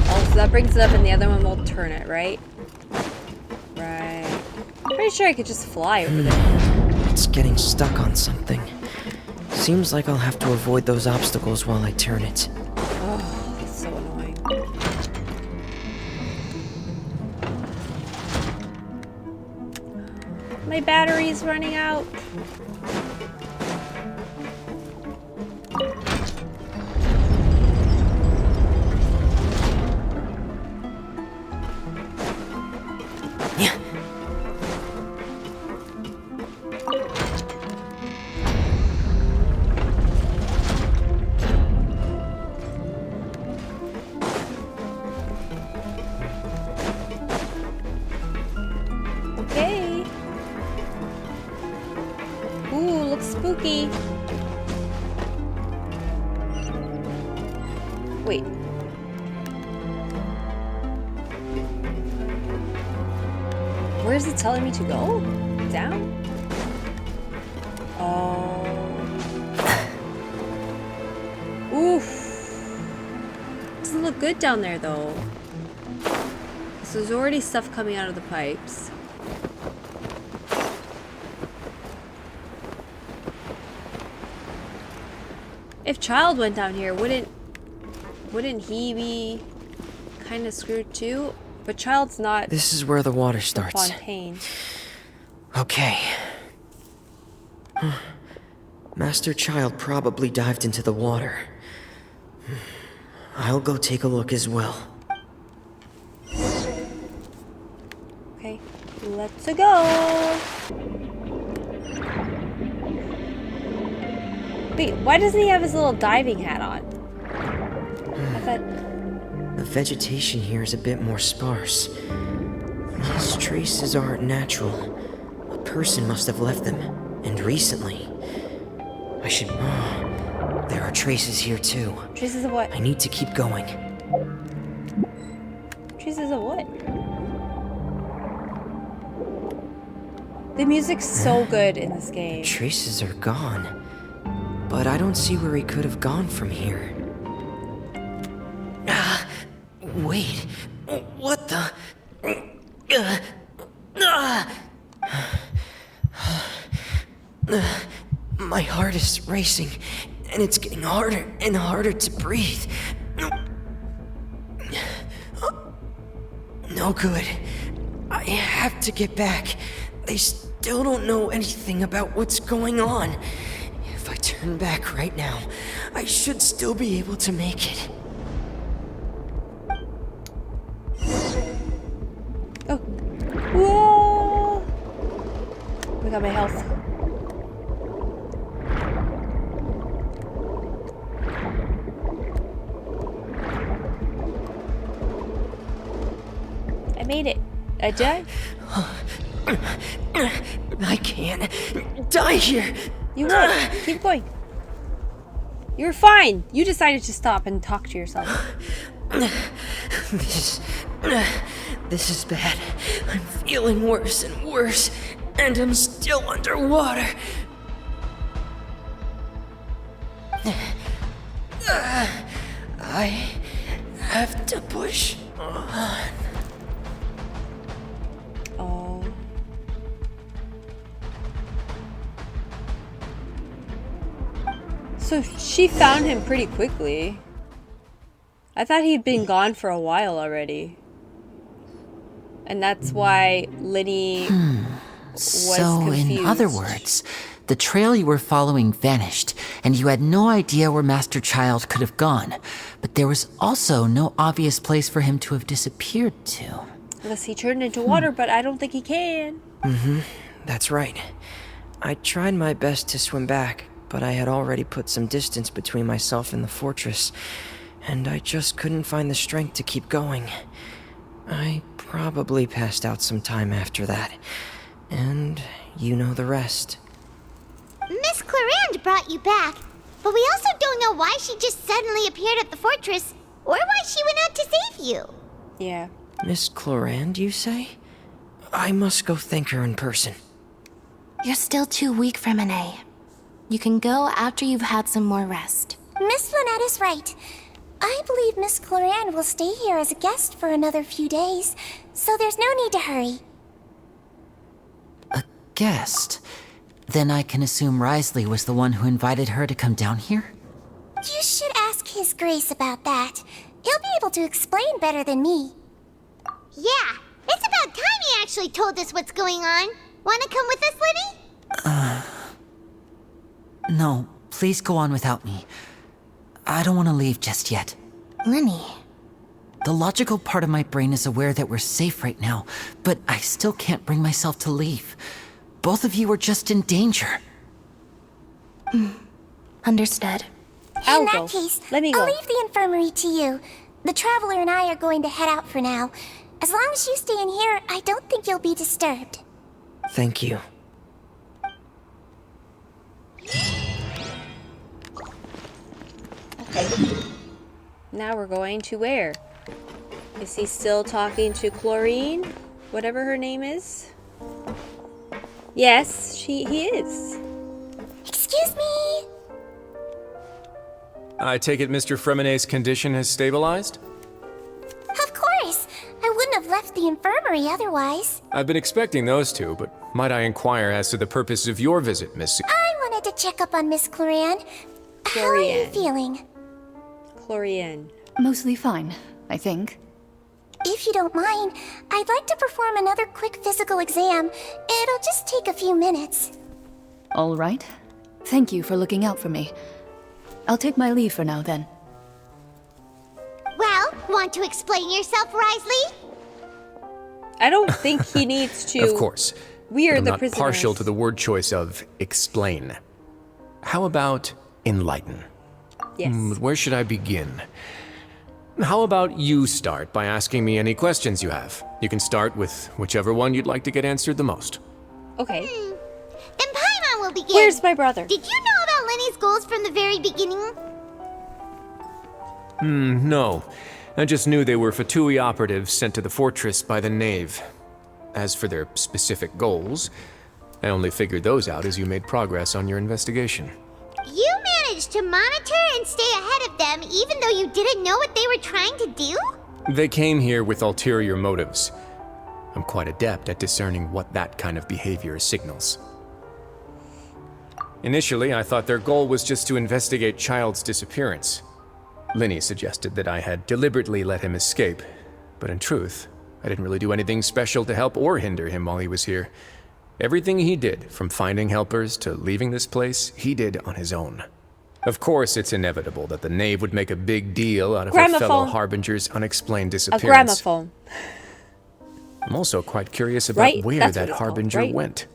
Oh, so that brings it up and the other one will turn it, right? Right. Pretty sure I could just fly over there. It's getting stuck on something. Seems like I'll have to avoid those obstacles while I turn it. Oh, that's so annoying. My battery's running out. Spooky. Wait. Where is it telling me to go? Down? Oh. Oof. Doesn't look good down there though. So there's already stuff coming out of the pipes. If Child went down here, wouldn't he be kind of screwed too? But Child's not. This is where the water starts. Fontaine. Okay. Master Child probably dived into the water. I'll go take a look as well. Okay, let's go. Wait, why doesn't he have his little diving hat on? I thought... The vegetation here is a bit more sparse. These traces aren't natural. A person must have left them, and recently. I should... there are traces here too. Traces of what? I need to keep going. Traces of what? The music's so good in this game. Traces are gone. But I don't see where he could have gone from here. Wait. What the... My heart is racing, and it's getting harder and harder to breathe. No good. I have to get back. They still don't know anything about what's going on. If I turn back right now, I should still be able to make it. Oh. Whoa! I got my health. I made it. Did I? I can't die here. You won't. Keep going. You're fine. You decided to stop and talk to yourself. This is bad. I'm feeling worse and worse, and I'm still underwater. I have to push on. Oh. So she found him pretty quickly. I thought he'd been gone for a while already. And that's why Linny was So, confused. in other words, the trail you were following vanished, and you had no idea where Master Child could have gone. But there was also no obvious place for him to have disappeared to. Unless he turned into water, but I don't think he can. That's right. I tried my best to swim back, but I had already put some distance between myself and the fortress, and I just couldn't find the strength to keep going. I probably passed out some time after that, and you know the rest. Miss Clarande brought you back, but we also don't know why she just suddenly appeared at the fortress, or why she went out to save you. Yeah. Miss Clarande, you say? I must go thank her in person. You're still too weak for Monet. You can go after you've had some more rest. Miss Lynette is right. I believe Miss Clarande will stay here as a guest for another few days, so there's no need to hurry. A guest? Then I can assume Risley was the one who invited her to come down here? You should ask His Grace about that. He'll be able to explain better than me. Yeah, it's about time he actually told us what's going on. Wanna come with us, Linny? No, please go on without me. I don't want to leave just yet. Linny. The logical part of my brain is aware that we're safe right now, but I still can't bring myself to leave. Both of you are just in danger. Understood. I'll In go. that case, Let me go. I'll leave the infirmary to you. The Traveler and I are going to head out for now. As long as you stay in here, I don't think you'll be disturbed. Thank you. Now we're going to where? Is he still talking to Chlorine? Whatever her name is? Yes, he is. Excuse me? I take it Mr. Fremonet's condition has stabilized? Of course. I wouldn't have left the infirmary otherwise. I've been expecting those two, but might I inquire as to the purpose of your visit, Miss... I wanted to check up on Miss Chlorian. How are you feeling? Chlorian. Mostly fine, I think. If you don't mind, I'd like to perform another quick physical exam. It'll just take a few minutes. All right. Thank you for looking out for me. I'll take my leave for now, then. Well, want to explain yourself, Risley? I don't think he needs to. Of course. We're I'm the not prisoners. partial to the word choice of explain. How about enlighten? Yes. Where should I begin? How about you start by asking me any questions you have? You can start with whichever one you'd like to get answered the most. Okay. Then Paimon will begin. Where's my brother? Did you know about Lenny's goals from the very beginning? No. I just knew they were Fatui operatives sent to the fortress by the Knave. As for their specific goals, I only figured those out as you made progress on your investigation. You managed to monitor and stay ahead of them even though you didn't know what they were trying to do? They came here with ulterior motives. I'm quite adept at discerning what that kind of behavior signals. Initially, I thought their goal was just to investigate Child's disappearance. Linny suggested that I had deliberately let him escape, but in truth, I didn't really do anything special to help or hinder him while he was here. Everything he did, from finding helpers to leaving this place, he did on his own. Of course, it's inevitable that the Knave would make a big deal out of a fellow Harbinger's unexplained disappearance. A gramophone. I'm also quite curious about where That's that what it's Harbinger called, right? went.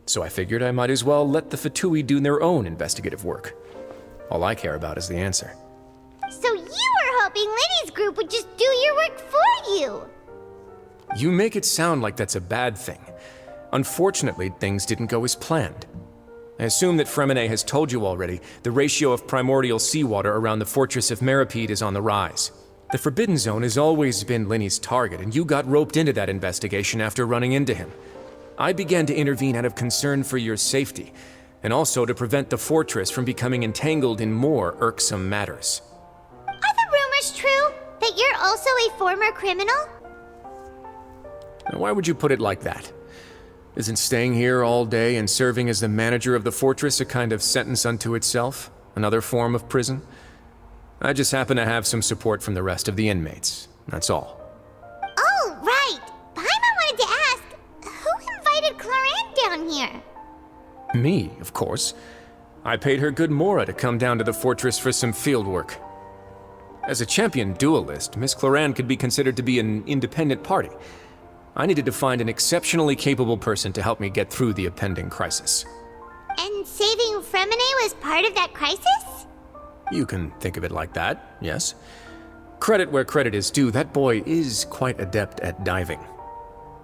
So I figured I might as well let the Fatui do their own investigative work. All I care about is the answer. So you were hoping Lenny's group would just do your work for you! You make it sound like that's a bad thing. Unfortunately, things didn't go as planned. I assume that Fremonet has told you already, the ratio of primordial seawater around the fortress of Meripede is on the rise. The Forbidden Zone has always been Linny's target, and you got roped into that investigation after running into him. I began to intervene out of concern for your safety, and also to prevent the fortress from becoming entangled in more irksome matters. Are the rumors true? That you're also a former criminal? Now, why would you put it like that? Isn't staying here all day and serving as the manager of the fortress a kind of sentence unto itself? Another form of prison? I just happen to have some support from the rest of the inmates. That's all. Oh, right! Paimon wanted to ask, who invited Chlorine down here? Me, of course. I paid her good mora to come down to the fortress for some field work. As a champion duelist, Miss Chlorine could be considered to be an independent party. I needed to find an exceptionally capable person to help me get through the impending crisis. And saving Fremonet was part of that crisis? You can think of it like that, yes. Credit where credit is due, that boy is quite adept at diving.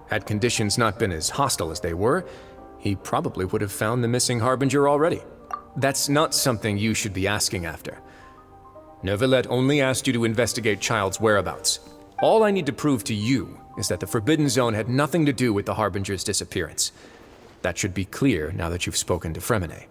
Had conditions not been as hostile as they were, he probably would have found the missing Harbinger already. That's not something you should be asking after. Neuvillette only asked you to investigate Child's whereabouts. All I need to prove to you is that the Forbidden Zone had nothing to do with the Harbinger's disappearance. That should be clear now that you've spoken to Fremonet.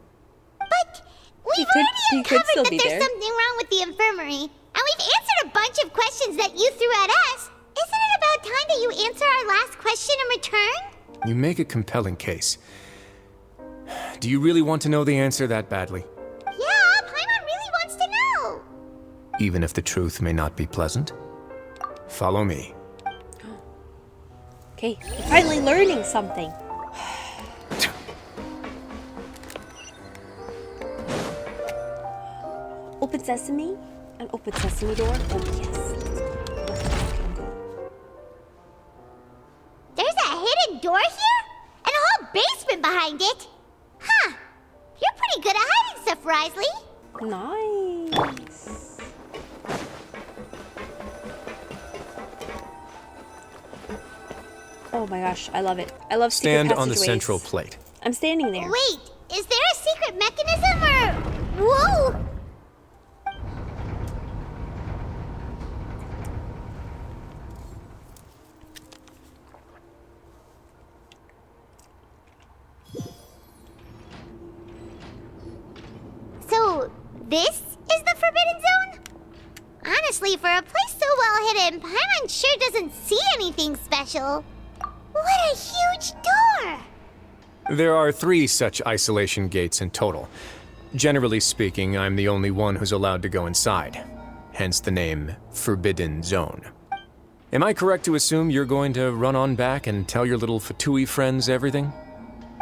But we've already uncovered that there's something wrong with the infirmary, and we've answered a bunch of questions that you threw at us. Isn't it about time that you answer our last question in return? You make a compelling case. Do you really want to know the answer that badly? Yeah, Paimon really wants to know. Even if the truth may not be pleasant? Follow me. Okay, we're finally learning something. Open sesame? An open sesame door? Oh, yes. There's a hidden door here? And a whole basement behind it? Huh. You're pretty good at hiding stuff, Risley. Nice. Oh my gosh, I love it. I love secret Stand on the passageways. central plate. I'm standing there. Wait, is there a secret mechanism or... Whoa! This is the Forbidden Zone? Honestly, for a place so well hidden, Paimon sure doesn't see anything special. What a huge door! There are 3 such isolation gates in total. Generally speaking, I'm the only one who's allowed to go inside. Hence the name Forbidden Zone. Am I correct to assume you're going to run on back and tell your little Fatui friends everything?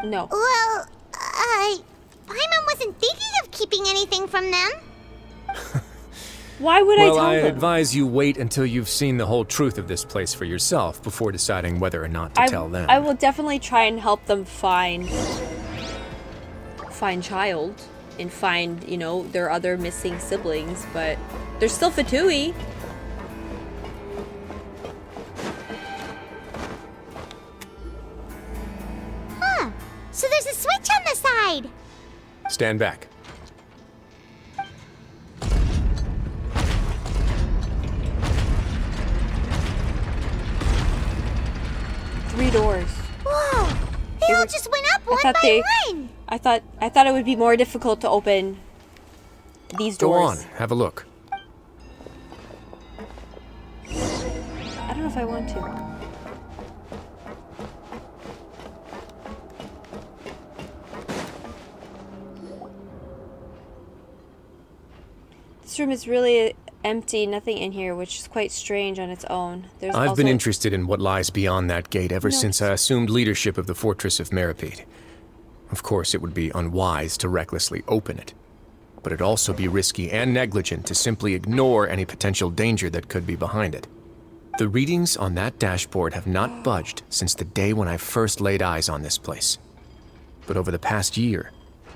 No. Well, Paimon wasn't thinking of keeping anything from them. Why would I tell them? Well, I advise you wait until you've seen the whole truth of this place for yourself before deciding whether or not to tell them. I will definitely try and help them find Child and find, you know, their other missing siblings, but they're still Fatui. Huh. So there's a switch on the side. Stand back. Three doors. Whoa! They all just went up one by one. I thought it would be more difficult to open these Go doors. on, have a look. I don't know if I want to. This room is really empty, nothing in here, which is quite strange on its own. I've been interested in what lies beyond that gate ever since I assumed leadership of the Fortress of Meripede. Of course, it would be unwise to recklessly open it, but it'd also be risky and negligent to simply ignore any potential danger that could be behind it. The readings on that dashboard have not budged since the day when I first laid eyes on this place. But over the past year,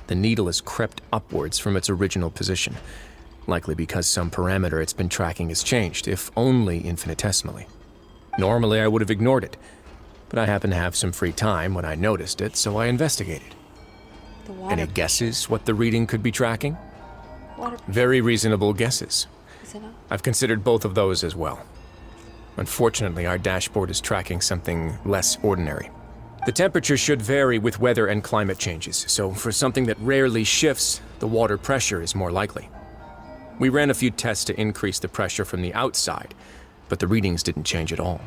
the needle has crept upwards from its original position, likely because some parameter it's been tracking has changed, if only infinitesimally. Normally I would have ignored it, but I happened to have some free time when I noticed it, so I investigated. Any guesses what the reading could be tracking? Very reasonable guesses. I've considered both of those as well. Unfortunately, our dashboard is tracking something less ordinary. The temperature should vary with weather and climate changes, so for something that rarely shifts, the water pressure is more likely. We ran a few tests to increase the pressure from the outside, but the readings didn't change at all.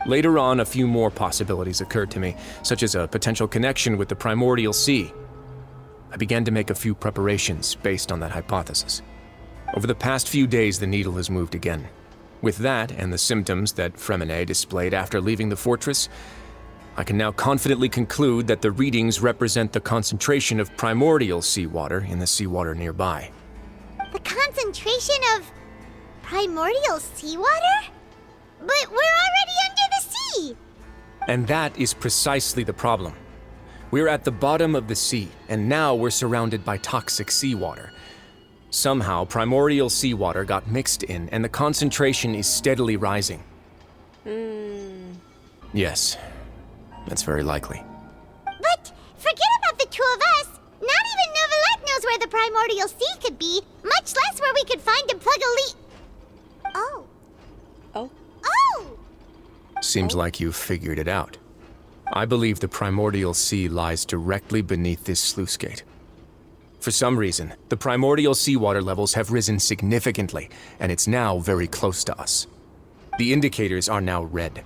Later on, a few more possibilities occurred to me, such as a potential connection with the primordial sea. I began to make a few preparations based on that hypothesis. Over the past few days, the needle has moved again. With that, and the symptoms that Fremine displayed after leaving the fortress, I can now confidently conclude that the readings represent the concentration of primordial seawater in the seawater nearby. The concentration of primordial seawater? But we're already under the sea! And that is precisely the problem. We're at the bottom of the sea, and now we're surrounded by toxic seawater. Somehow, primordial seawater got mixed in, and the concentration is steadily rising. Yes, that's very likely. But forget about the two of us! Not even Novelette knows where the primordial sea could be, much less where we could find and plug a leak. Oh. Oh? Oh! Seems like you've figured it out. I believe the primordial sea lies directly beneath this sluice gate. For some reason, the primordial seawater levels have risen significantly, and it's now very close to us. The indicators are now red.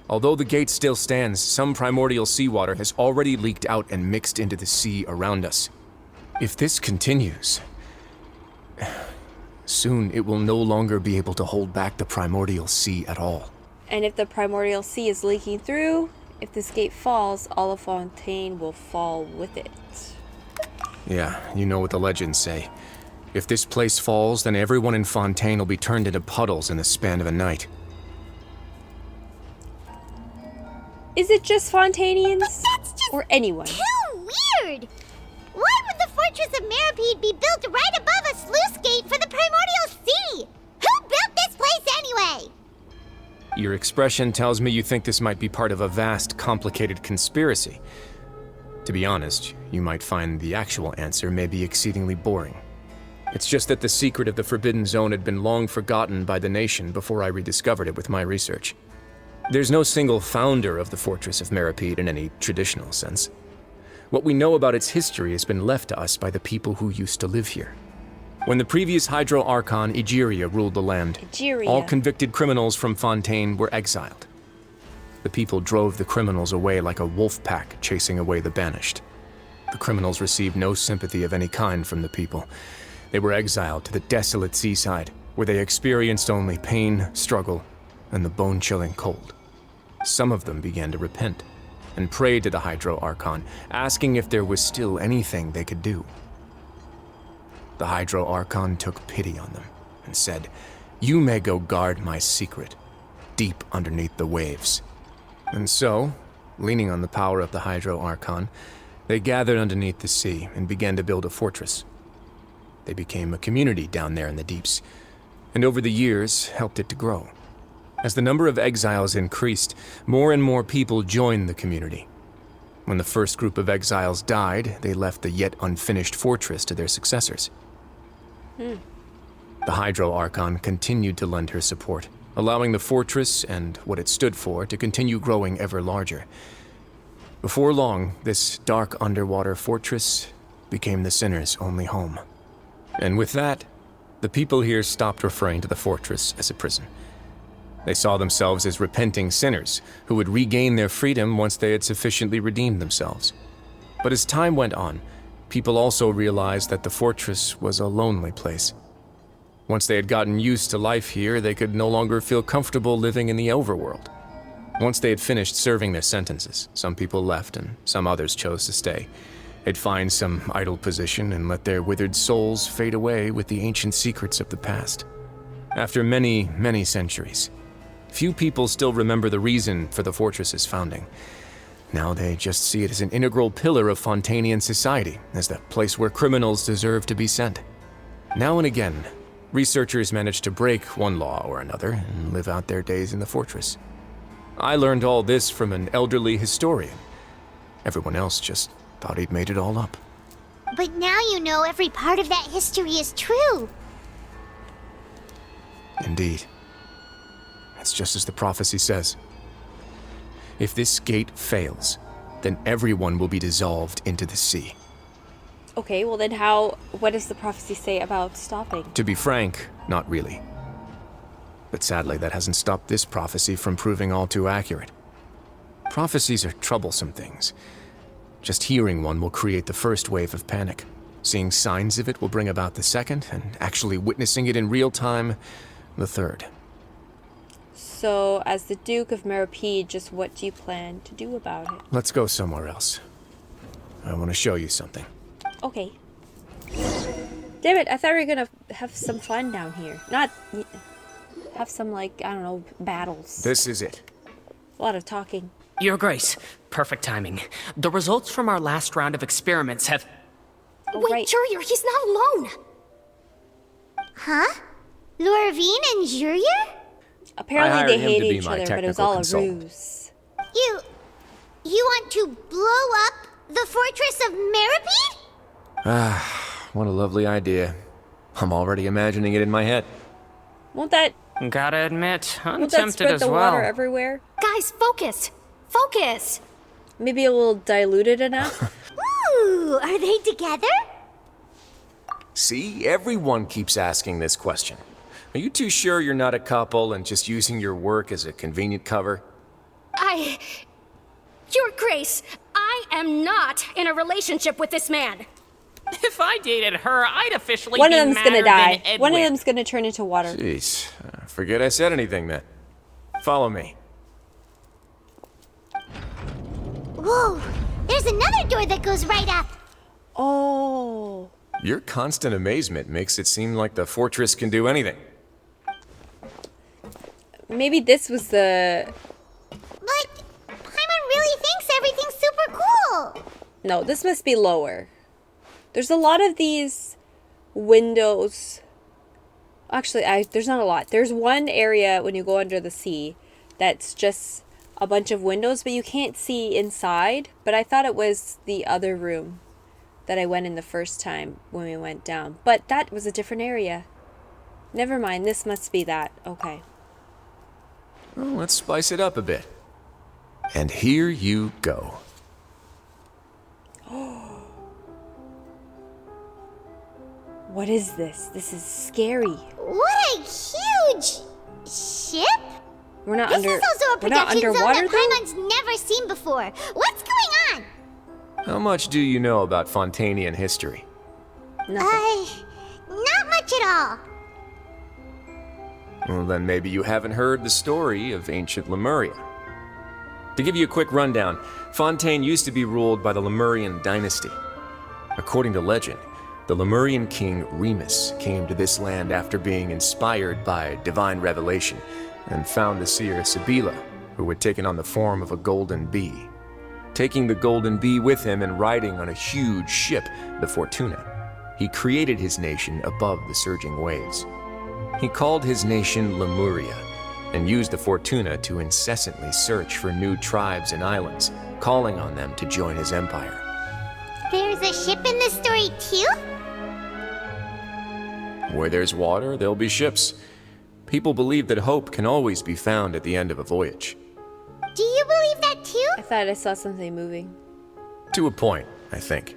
Although the gate still stands, some primordial seawater has already leaked out and mixed into the sea around us. If this continues, soon it will no longer be able to hold back the primordial sea at all. And if the primordial sea is leaking through, if this gate falls, all of Fontaine will fall with it. Yeah, you know what the legends say. If this place falls, then everyone in Fontaine will be turned into puddles in the span of a night. Is it just Fontainians? But that's just or anyone? Too weird! Why would the Fortress of Meripede be built right above a sluice gate for the primordial sea? Who built this place anyway? Your expression tells me you think this might be part of a vast, complicated conspiracy. To be honest, you might find the actual answer may be exceedingly boring. It's just that the secret of the Forbidden Zone had been long forgotten by the nation before I rediscovered it with my research. There's no single founder of the Fortress of Meripede in any traditional sense. What we know about its history has been left to us by the people who used to live here. When the previous Hydro Archon, Egeria, ruled the land, Egeria. all convicted criminals from Fontaine were exiled. The people drove the criminals away like a wolf pack chasing away the banished. The criminals received no sympathy of any kind from the people. They were exiled to the desolate seaside, where they experienced only pain, struggle, and the bone-chilling cold. Some of them began to repent and prayed to the Hydro Archon, asking if there was still anything they could do. The Hydro Archon took pity on them and said, "You may go guard my secret, deep underneath the waves." And so, leaning on the power of the Hydro Archon, they gathered underneath the sea and began to build a fortress. They became a community down there in the deeps, and over the years helped it to grow. As the number of exiles increased, more and more people joined the community. When the first group of exiles died, they left the yet unfinished fortress to their successors. The Hydro Archon continued to lend her support, allowing the fortress and what it stood for to continue growing ever larger. Before long, this dark underwater fortress became the sinner's only home. And with that, the people here stopped referring to the fortress as a prison. They saw themselves as repenting sinners who would regain their freedom once they had sufficiently redeemed themselves. But as time went on, people also realized that the fortress was a lonely place. Once they had gotten used to life here, they could no longer feel comfortable living in the overworld. Once they had finished serving their sentences, some people left and some others chose to stay. They'd find some idle position and let their withered souls fade away with the ancient secrets of the past. After many, many centuries, few people still remember the reason for the fortress's founding. Now they just see it as an integral pillar of Fontainian society, as the place where criminals deserve to be sent. Now and again, researchers manage to break one law or another and live out their days in the fortress. I learned all this from an elderly historian. Everyone else just thought he'd made it all up. But now you know every part of that history is true. Indeed. It's just as the prophecy says. If this gate fails, then everyone will be dissolved into the sea. Okay, well then what does the prophecy say about stopping? To be frank, not really. But sadly, that hasn't stopped this prophecy from proving all too accurate. Prophecies are troublesome things. Just hearing one will create the first wave of panic. Seeing signs of it will bring about the second, and actually witnessing it in real time, the third. So, as the Duke of Meripede, just what do you plan to do about it? Let's go somewhere else. I want to show you something. Okay. Damn it, I thought we were gonna have some fun down here. Not have some, like, I don't know, battles. This is it. A lot of talking. Your Grace, perfect timing. The results from our last round of experiments have... Oh, Wait, right. Jurier, he's not alone! Huh? Lorvine and Jurier? Apparently they hated to be each my other, but it was technical all consultant. a ruse. You want to blow up the fortress of Meripede? What a lovely idea. I'm already imagining it in my head. Won't that Gotta admit, I'm won't that tempted spread as the well. water everywhere? Guys, focus! Focus! Maybe a little diluted enough? Ooh, are they together? See, everyone keeps asking this question. Are you too sure you're not a couple and just using your work as a convenient cover? Your Grace, I am not in a relationship with this man. If I dated her, I'd officially One be of them's gonna madder die. than Edwin. One of them's gonna turn into water. Jeez, forget I said anything then. Follow me. Whoa, there's another door that goes right up. Oh. Your constant amazement makes it seem like the fortress can do anything. Maybe this was the... But Paimon really thinks everything's super cool. No, this must be lower. There's a lot of these windows. Actually, there's not a lot. There's one area when you go under the sea that's just a bunch of windows, but you can't see inside. But I thought it was the other room that I went in the first time when we went down. But that was a different area. Never mind, this must be that. Okay. Well, let's spice it up a bit. And here you go. What is this? This is scary. What a huge ship! We're not This is also a we're not production zone underwater that though? Paimon's never seen before. What's going on? How much do you know about Fontainian history? Not much at all. Well, then maybe you haven't heard the story of ancient Lemuria. To give you a quick rundown, Fontaine used to be ruled by the Lemurian dynasty. According to legend, the Lemurian king Remus came to this land after being inspired by divine revelation and found the seer Sibila, who had taken on the form of a golden bee. Taking the golden bee with him and riding on a huge ship, the Fortuna, he created his nation above the surging waves. He called his nation Lemuria and used the Fortuna to incessantly search for new tribes and islands, calling on them to join his empire. There's a ship in this story too? Where there's water, there'll be ships. People believe that hope can always be found at the end of a voyage. Do you believe that too? I thought I saw something moving. To a point, I think.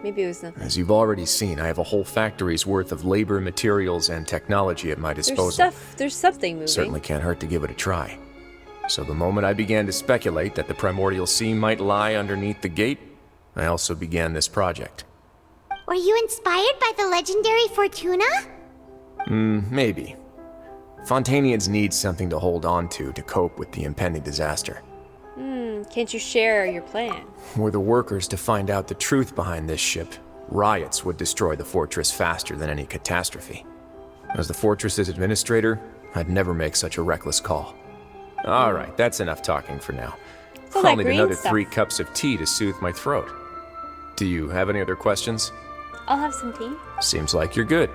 Maybe it was nothing. As you've already seen, I have a whole factory's worth of labor, materials, and technology at my disposal. There's something moving. Certainly can't hurt to give it a try. So the moment I began to speculate that the primordial sea might lie underneath the gate, I also began this project. Were you inspired by the legendary Fortuna? Maybe. Fontainians need something to hold on to cope with the impending disaster. Can't you share your plan? Were the workers to find out the truth behind this ship, riots would destroy the fortress faster than any catastrophe. As the fortress's administrator, I'd never make such a reckless call. All right, that's enough talking for now. So I'll need another 3 cups of tea to soothe my throat. Do you have any other questions? I'll have some tea. Seems like you're good.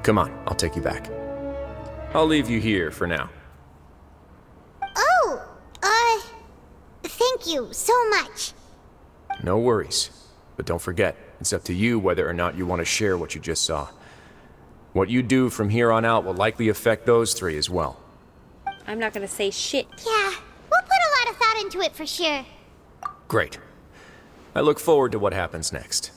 Come on, I'll take you back. I'll leave you here for now. Oh, thank you so much. No worries. But don't forget, it's up to you whether or not you want to share what you just saw. What you do from here on out will likely affect those 3 as well. I'm not gonna say shit. Yeah, we'll put a lot of thought into it for sure. Great. I look forward to what happens next.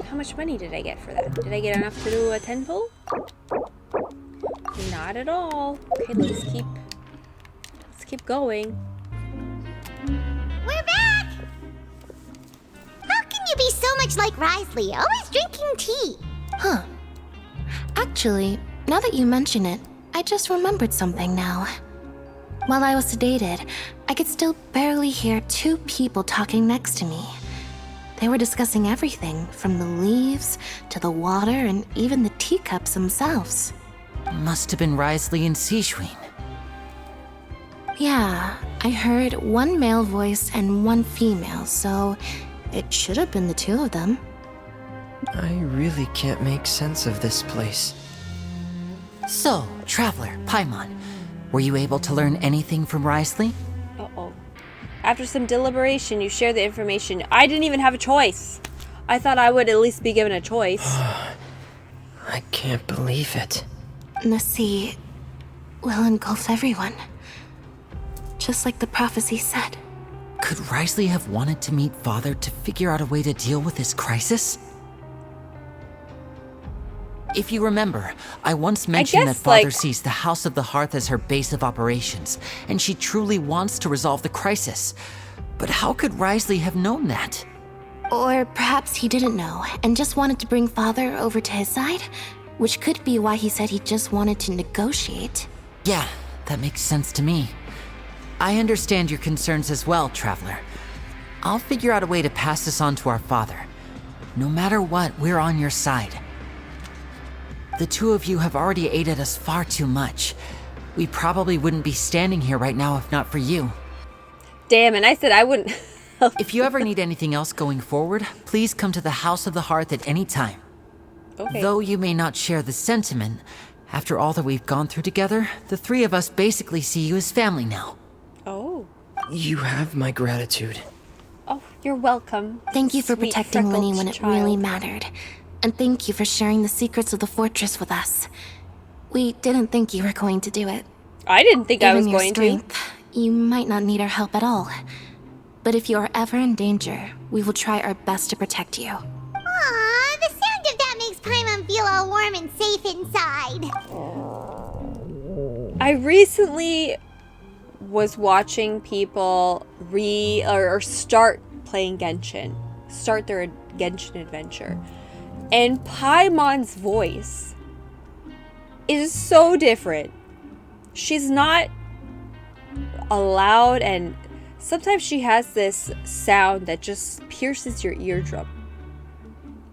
How much money did I get for that? Did I get enough to do a 10-pull? Not at all. Okay, let's keep going. We're back! How can you be so much like Risley, always drinking tea? Huh. Actually, now that you mention it, I just remembered something now. While I was sedated, I could still barely hear 2 people talking next to me. They were discussing everything, from the leaves to the water and even the teacups themselves. Must have been Risley and Seishween. Yeah, I heard 1 male voice and 1 female, so it should have been the 2 of them. I really can't make sense of this place. So, Traveler, Paimon, were you able to learn anything from Risley? Uh-oh. After some deliberation, you share the information. I didn't even have a choice. I thought I would at least be given a choice. I can't believe it. The sea will engulf everyone. Just like the prophecy said. Could Risley have wanted to meet Father to figure out a way to deal with this crisis? If you remember, I once mentioned that Father sees the House of the Hearth as her base of operations, and she truly wants to resolve the crisis. But how could Risley have known that? Or perhaps he didn't know, and just wanted to bring Father over to his side? Which could be why he said he just wanted to negotiate. Yeah, that makes sense to me. I understand your concerns as well, Traveler. I'll figure out a way to pass this on to our father. No matter what, we're on your side. The 2 of you have already aided us far too much. We probably wouldn't be standing here right now if not for you. Damn, and I said I wouldn't. If you ever need anything else going forward, please come to the House of the Hearth at any time. Okay. Though you may not share the sentiment, after all that we've gone through together, the 3 of us basically see you as family now. Oh. You have my gratitude. Oh, you're welcome. Thank you for Sweet protecting Winnie when it freckled really child. mattered. And thank you for sharing the secrets of the fortress with us. We didn't think you were going to do it. I didn't think I was Given your going strength, you might not need our help at all. But if you are ever in danger, we will try our best to protect you. Aww, the sound of that makes Paimon feel all warm and safe inside. I recently was watching people start playing Genshin. Start their Genshin adventure. And Paimon's voice is so different. She's not loud, and sometimes she has this sound that just pierces your eardrum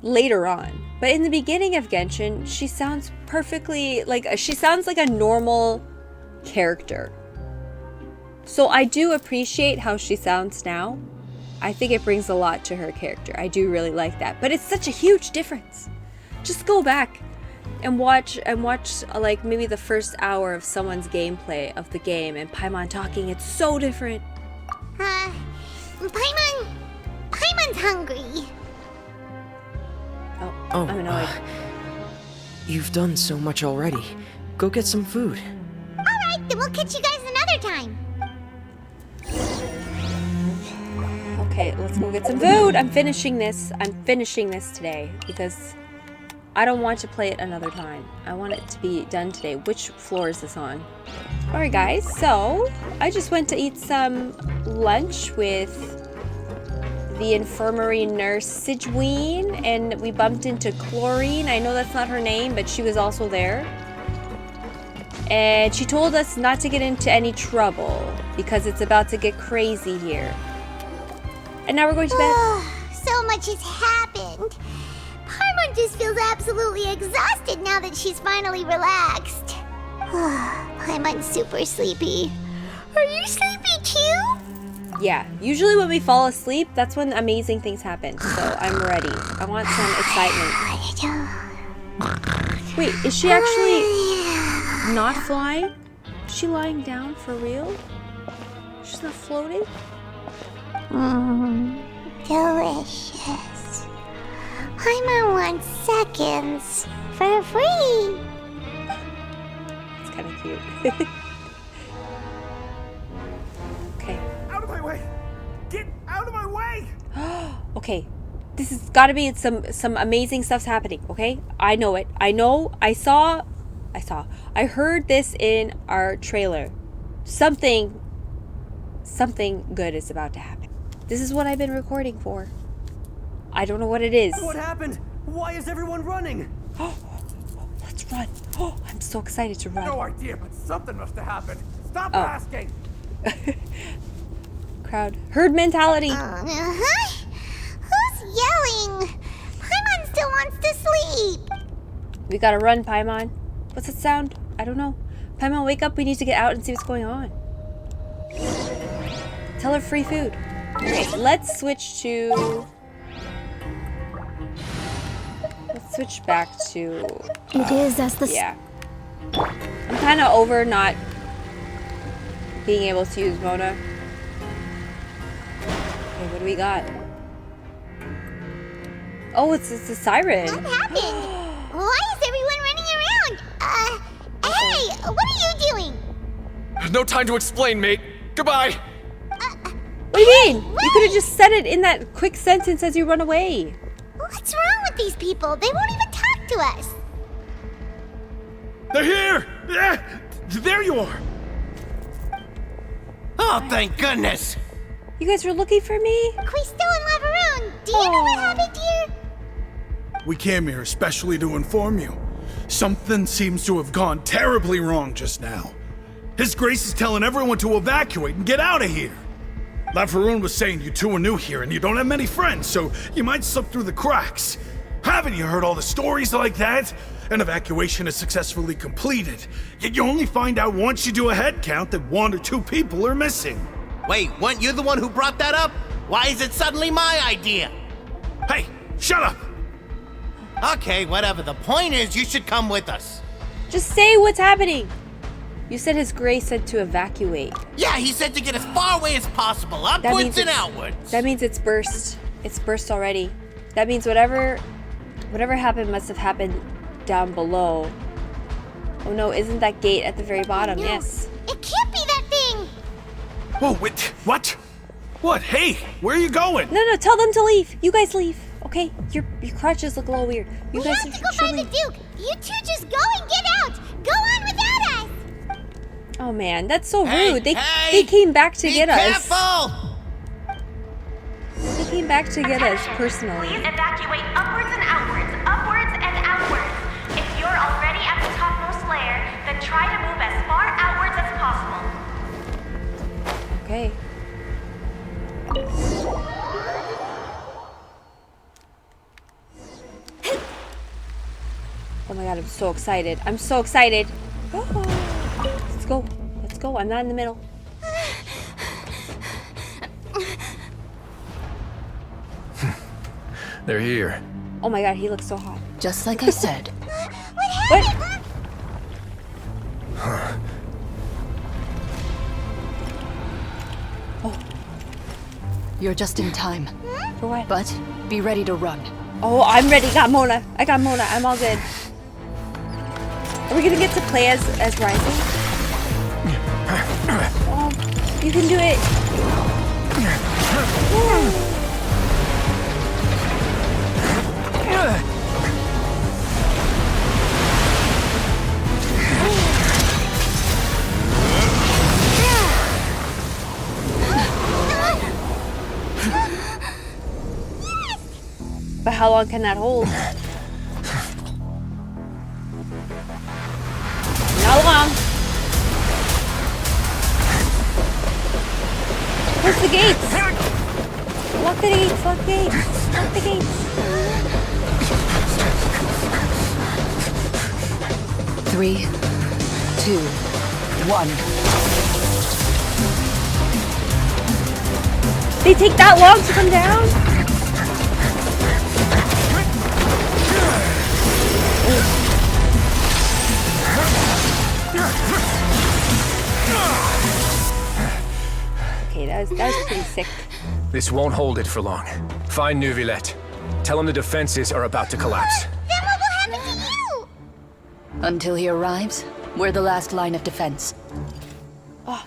later on. But in the beginning of Genshin, she sounds perfectly she sounds like a normal character. So I do appreciate how she sounds now. I think it brings a lot to her character. I do really like that. But it's such a huge difference. Just go back and watch like maybe the first hour of someone's gameplay of the game and Paimon talking. It's so different. Paimon's hungry. Oh, I'm annoyed. You've done so much already. Go get some food. Alright, then we'll catch you guys another time. Okay, let's go get some food. I'm finishing this today because I don't want to play it another time. I want it to be done today. Which floor is this on? Alright guys, so I just went to eat some lunch with the infirmary nurse Sigewine, and we bumped into Chlorine. I know that's not her name, but she was also there. And she told us not to get into any trouble because it's about to get crazy here. And now we're going to bed. So much has happened. Paimon just feels absolutely exhausted now that she's finally relaxed. Paimon's super sleepy. Are you sleepy too? Yeah, usually when we fall asleep, that's when amazing things happen. So I'm ready. I want some excitement. Wait, is she actually not flying? Is she lying down for real? She's not floating? Delicious. Paimon wants seconds for free. It's kind of cute. Okay. Out of my way! Get out of my way! Okay. This has got to be some amazing stuff's happening, okay? I know it. I know. I heard this in our trailer. Something good is about to happen. This is what I've been recording for. I don't know what it is. What happened? Why is everyone running? Let's run. Oh, I'm so excited to run. No idea, but something must have happened. Stop asking. Crowd. Herd mentality. Who's yelling? Paimon still wants to sleep. We gotta run, Paimon. What's that sound? I don't know. Paimon, wake up. We need to get out and see what's going on. Tell her free food. Okay, let's switch back to... It is as the... Yeah. I'm kind of over not being able to use Mona. Okay, what do we got? Oh, it's a siren. What happened? Why is everyone running around? Hey, what are you doing? No time to explain, mate. Goodbye. What do you mean? You could have just said it in that quick sentence as you run away. What's wrong with these people? They won't even talk to us. They're here! Yeah, there you are! Oh, thank goodness! You guys were looking for me? Quisto and Lavaroon, do you know what happened here? We came here especially to inform you. Something seems to have gone terribly wrong just now. His Grace is telling everyone to evacuate and get out of here. Lavaroon was saying you two are new here and you don't have many friends, so you might slip through the cracks. Haven't you heard all the stories like that? An evacuation is successfully completed, yet you only find out once you do a head count that 1 or 2 people are missing. Wait, weren't you the one who brought that up? Why is it suddenly my idea? Hey, shut up! Okay, whatever. The point is, you should come with us. Just say what's happening. You said His Grace said to evacuate. Yeah, he said to get as far away as possible, upwards and outwards. That means it's burst. It's burst already. That means whatever happened must have happened down below. Oh no, isn't that gate at the very bottom? No, yes. It can't be that thing! Whoa, wait, what? What? Hey, where are you going? No, tell them to leave. You guys leave. Okay? Your crutches look a little weird. You guys have to go find the Duke. You two just go and get out. Go on without us. Oh man, that's so rude. They came back to get us. They came back to get us personally. Please evacuate upwards and outwards, upwards and outwards. If you're already at the topmost layer, then try to move as far outwards as possible. Okay. Oh my god, I'm so excited. I'm so excited. Oh, let's go. Let's go. I'm not in the middle. They're here. Oh my god, he looks so hot. Just like I said. What? Oh. You're just in time. For what? But be ready to run. Oh, I'm ready. Got Mona. I got Mona. I'm all good. Are we gonna get to play as Rising? Oh, you can do it. But how long can that hold? Not long. Close the gates. Lock the gates. Lock the gates. Lock the gates. 3, 2, 1. They take that long to come down? Okay, that was pretty sick. This won't hold it for long. Find Neuvillette. Tell him the defenses are about to collapse. Then what will happen to you? Until he arrives, we're the last line of defense. Oh,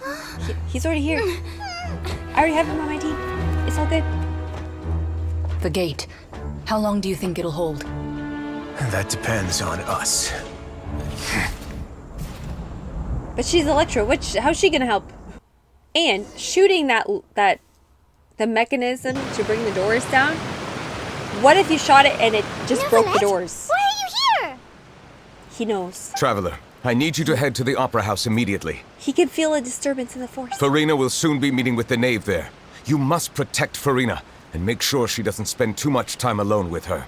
he's already here. I already have him on my team. It's all good. The gate. How long do you think it'll hold? That depends on us. But she's Electro. How's she gonna help? And shooting the mechanism to bring the doors down. What if you shot it and it just broke the doors? Why are you here? He knows. Traveler, I need you to head to the Opera House immediately. He can feel a disturbance in the force. Farina will soon be meeting with the knave there. You must protect Farina and make sure she doesn't spend too much time alone with her.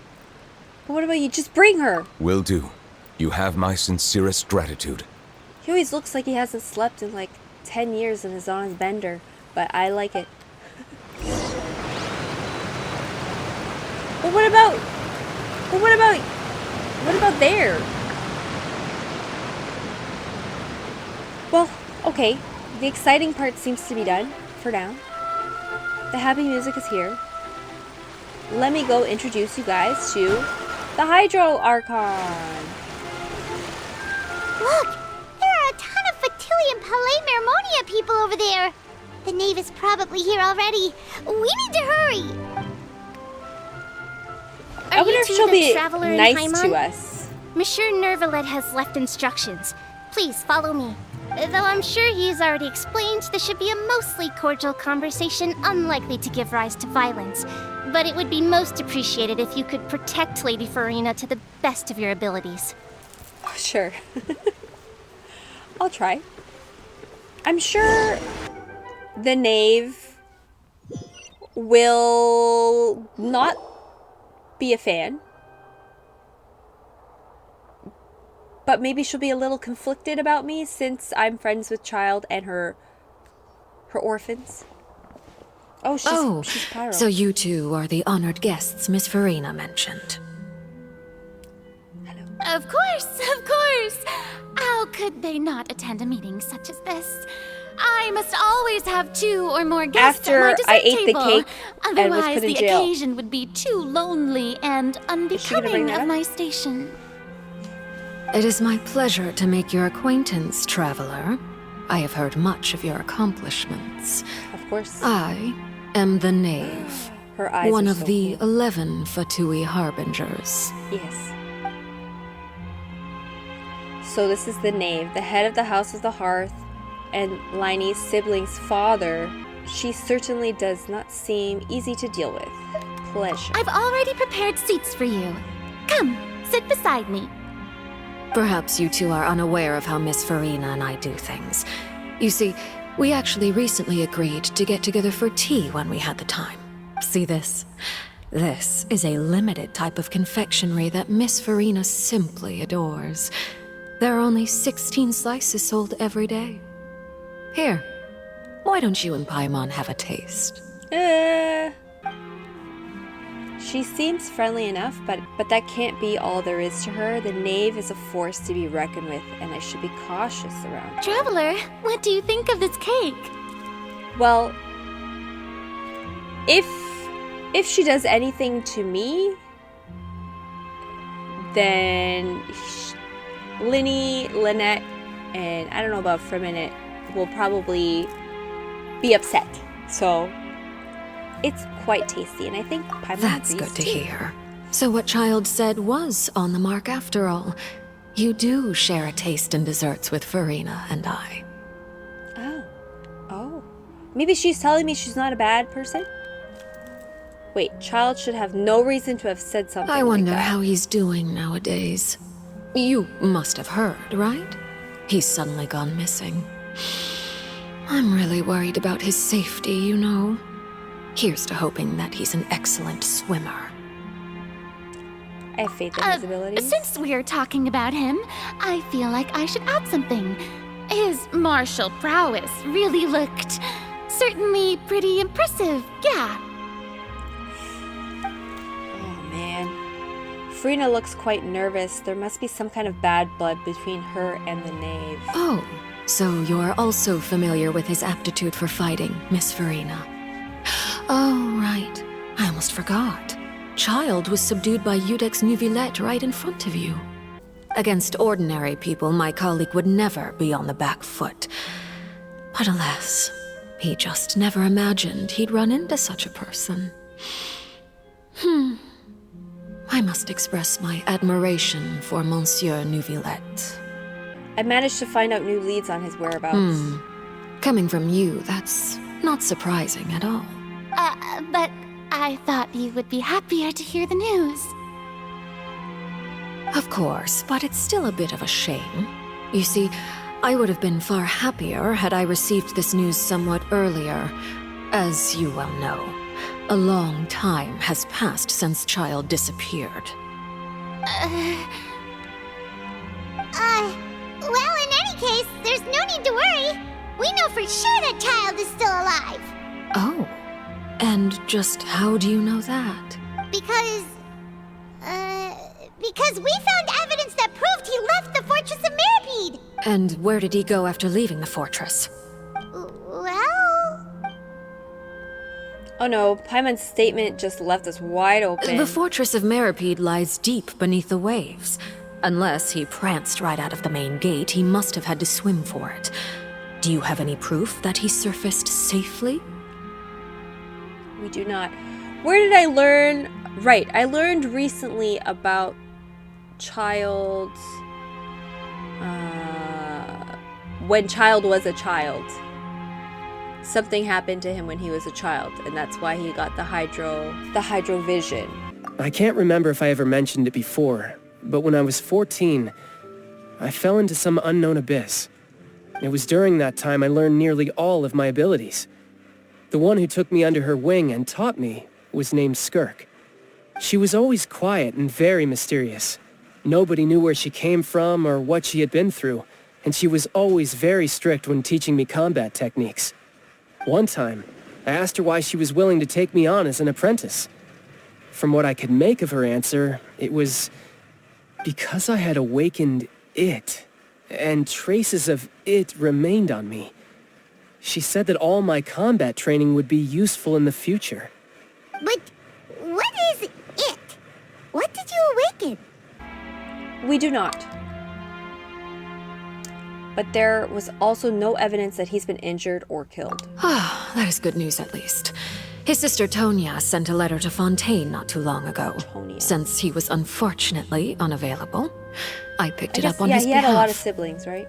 But what about you? Just bring her. Will do. You have my sincerest gratitude. He always looks like he hasn't slept in like 10 years and is on his bender, but I like it. But what about there? Well, okay. The exciting part seems to be done for now. The happy music is here. Let me go introduce you guys to the Hydro Archon. Look! There are a ton of Fatilian Palais Mermonia people over there. The knave is probably here already. We need to hurry. I wonder if she'll be nice to us. Monsieur Neuvillette has left instructions. Please follow me. Though I'm sure he's already explained, this should be a mostly cordial conversation, unlikely to give rise to violence. But it would be most appreciated if you could protect Lady Farina to the best of your abilities. Oh, sure. I'll try. I'm sure the knave will not be a fan. But maybe she'll be a little conflicted about me since I'm friends with Child and her orphans. Oh, she's Pyro. So you two are the honored guests Miss Farina mentioned. Of course, of course! How could they not attend a meeting such as this? I must always have 2 or more guests After at my dessert I ate table. the cake and was Otherwise, put in the jail. occasion would be too lonely and unbecoming of my station. It is my pleasure to make your acquaintance, traveler. I have heard much of your accomplishments. Of course. I am the Knave. Her eyes one are of so the cool. 11 Fatui Harbingers. Yes. So this is the Knave, the head of the House of the Hearth, and Liney's sibling's father. She certainly does not seem easy to deal with. Pleasure. I've already prepared seats for you. Come, sit beside me. Perhaps you two are unaware of how Miss Farina and I do things. You see, we actually recently agreed to get together for tea when we had the time. See this? This is a limited type of confectionery that Miss Farina simply adores. There are only 16 slices sold every day. Here, why don't you and Paimon have a taste? She seems friendly enough, but that can't be all there is to her. The Knave is a force to be reckoned with, and I should be cautious around her. Traveler, what do you think of this cake? Well, if she does anything to me, then Linny, Lynette, and I don't know about Freminute will probably be upset. So it's quite tasty, and I think Paimon That's agrees good to too. hear. So what Child said was on the mark after all. You do share a taste in desserts with Farina and I. Oh. Maybe she's telling me she's not a bad person? Wait, Child should have no reason to have said something I wonder like that. how he's doing nowadays. You must have heard, right? He's suddenly gone missing. I'm really worried about his safety, you know. Here's to hoping that he's an excellent swimmer. I have faith in his abilities. Since we're talking about him, I feel like I should add something. His martial prowess really looked certainly pretty impressive, yeah. Oh man. Farina looks quite nervous. There must be some kind of bad blood between her and the Knave. Oh, so you're also familiar with his aptitude for fighting, Miss Farina. Oh, right. I almost forgot. Child was subdued by Udex Nuvillette right in front of you. Against ordinary people, my colleague would never be on the back foot. But alas, he just never imagined he'd run into such a person. I must express my admiration for Monsieur Nuvillette. I managed to find out new leads on his whereabouts. Coming from you, that's not surprising at all. But I thought you would be happier to hear the news. Of course, but it's still a bit of a shame. You see, I would have been far happier had I received this news somewhat earlier. As you well know, a long time has passed since Child disappeared. Well, in any case, there's no need to worry. We know for sure that Child is still alive. Oh, and just how do you know that? Because we found evidence that proved he left the Fortress of Meripede. And where did he go after leaving the fortress? Well... Oh no, Paimon's statement just left us wide open. The Fortress of Meripede lies deep beneath the waves. Unless he pranced right out of the main gate, he must have had to swim for it. Do you have any proof that he surfaced safely? We do not. Where did I learn? Right, I learned recently about Child... when Child was a child. Something happened to him when he was a child, and that's why he got the hydro vision. I can't remember if I ever mentioned it before, but when I was 14, I fell into some unknown abyss. It was during that time I learned nearly all of my abilities. The one who took me under her wing and taught me was named Skirk. She was always quiet and very mysterious. Nobody knew where she came from or what she had been through, and she was always very strict when teaching me combat techniques. One time, I asked her why she was willing to take me on as an apprentice. From what I could make of her answer, it was because I had awakened it, and traces of it remained on me. She said that all my combat training would be useful in the future. But what is it? What did you awaken? We do not. But there was also no evidence that he's been injured or killed. Ah, that is good news at least. His sister Tonya sent a letter to Fontaine not too long ago. Since he was unfortunately unavailable, I picked it up on his behalf. Yeah, he had a lot of siblings, right?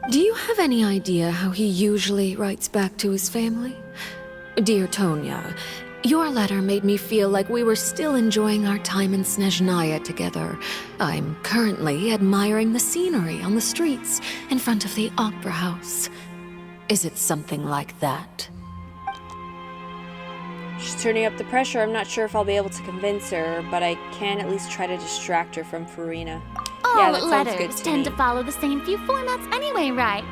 Do you have any idea how he usually writes back to his family? Dear Tonya, your letter made me feel like we were still enjoying our time in Snezhnaya together. I'm currently admiring the scenery on the streets in front of the opera house. Is it something like that? She's turning up the pressure. I'm not sure if I'll be able to convince her, but I can at least try to distract her from Farina. All letters tend to follow the same few formats anyway, right?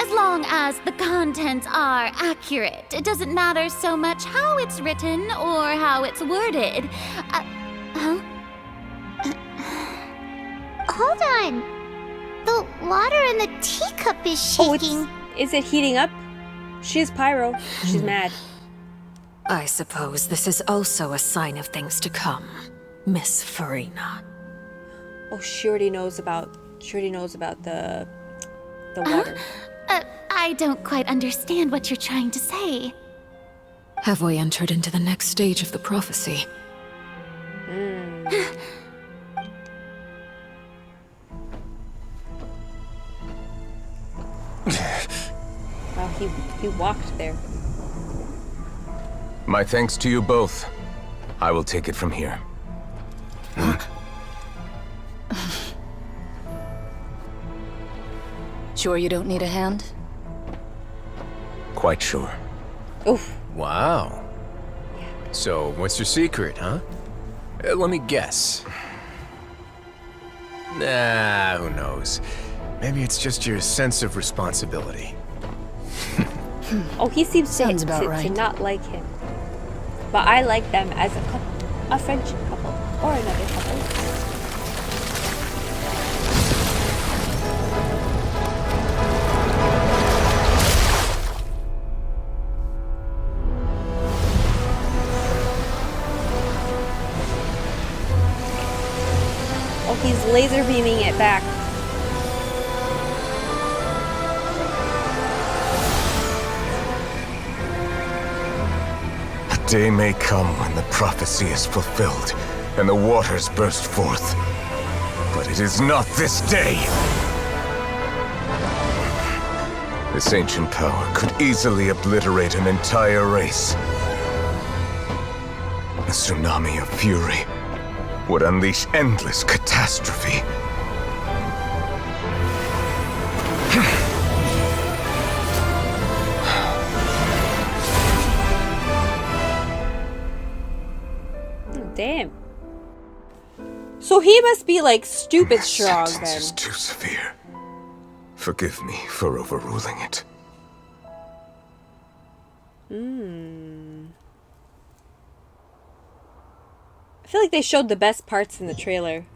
As long as the contents are accurate, it doesn't matter so much how it's written or how it's worded. Hold on. The water in the teacup is shaking. Is it heating up? She is pyro. She's mad. I suppose this is also a sign of things to come, Miss Farina. Oh, she already knows about the water. I don't quite understand what you're trying to say. Have we entered into the next stage of the prophecy? Wow, he walked there. My thanks to you both. I will take it from here. Sure you don't need a hand? Quite sure. Oof. Wow. So, what's your secret, huh? Let me guess. Nah, who knows? Maybe it's just your sense of responsibility. Oh, he seems to not like him. But I like them as a couple. A friendship couple. Or another couple. Oh, he's laser beaming it back. A day may come when the prophecy is fulfilled and the waters burst forth. But it is not this day. This ancient power could easily obliterate an entire race. A tsunami of fury would unleash endless catastrophe. Damn. So he must be like stupid strong then. This is too severe. Forgive me for overruling it. I feel like they showed the best parts in the trailer.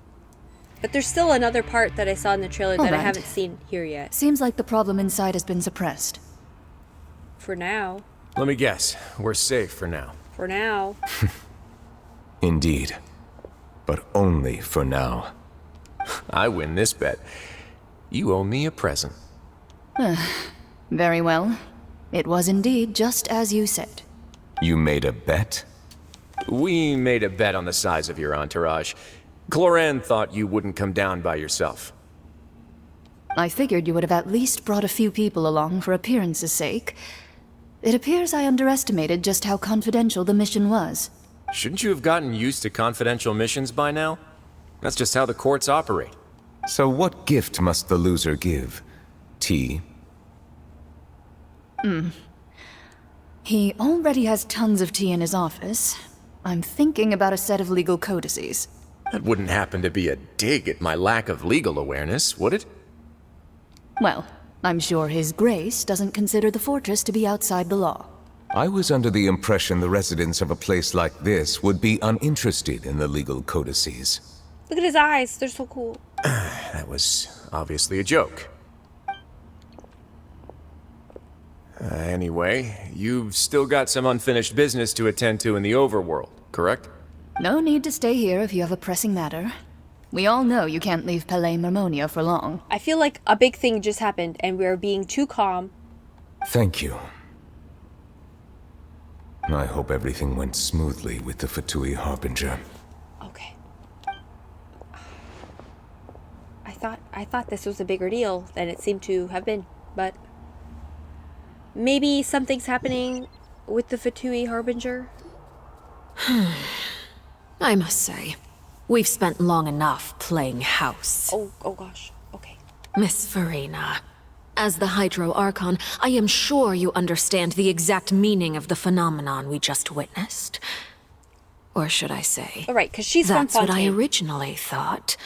But there's still another part that I saw in the trailer that I haven't seen here yet. Seems like the problem inside has been suppressed. For now. Let me guess. We're safe for now. For now. Indeed. But only for now. I win this bet. You owe me a present. Very well. It was indeed just as you said. You made a bet? We made a bet on the size of your entourage. Cloran thought you wouldn't come down by yourself. I figured you would have at least brought a few people along for appearance's sake. It appears I underestimated just how confidential the mission was. Shouldn't you have gotten used to confidential missions by now? That's just how the courts operate. So what gift must the loser give? Tea? He already has tons of tea in his office. I'm thinking about a set of legal codices. That wouldn't happen to be a dig at my lack of legal awareness, would it? Well, I'm sure His Grace doesn't consider the fortress to be outside the law. I was under the impression the residents of a place like this would be uninterested in the legal codices. Look at his eyes. They're so cool. That was obviously a joke. Anyway, you've still got some unfinished business to attend to in the overworld, correct? No need to stay here if you have a pressing matter. We all know you can't leave Palais Marmonia for long. I feel like a big thing just happened and we're being too calm. Thank you. I hope everything went smoothly with the Fatui Harbinger. Okay. I thought this was a bigger deal than it seemed to have been, but maybe something's happening with the Fatui Harbinger? I must say, we've spent long enough playing house. Oh gosh. Okay. Miss Farina, as the Hydro Archon, I am sure you understand the exact meaning of the phenomenon we just witnessed. Or should I say... All right, because she's from That's what I Fontaine. originally thought.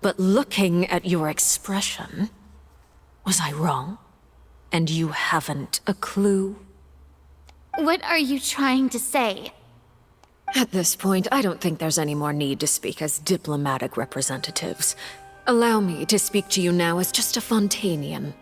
But looking at your expression, was I wrong? And you haven't a clue? What are you trying to say? At this point, I don't think there's any more need to speak as diplomatic representatives. Allow me to speak to you now as just a Fontainian.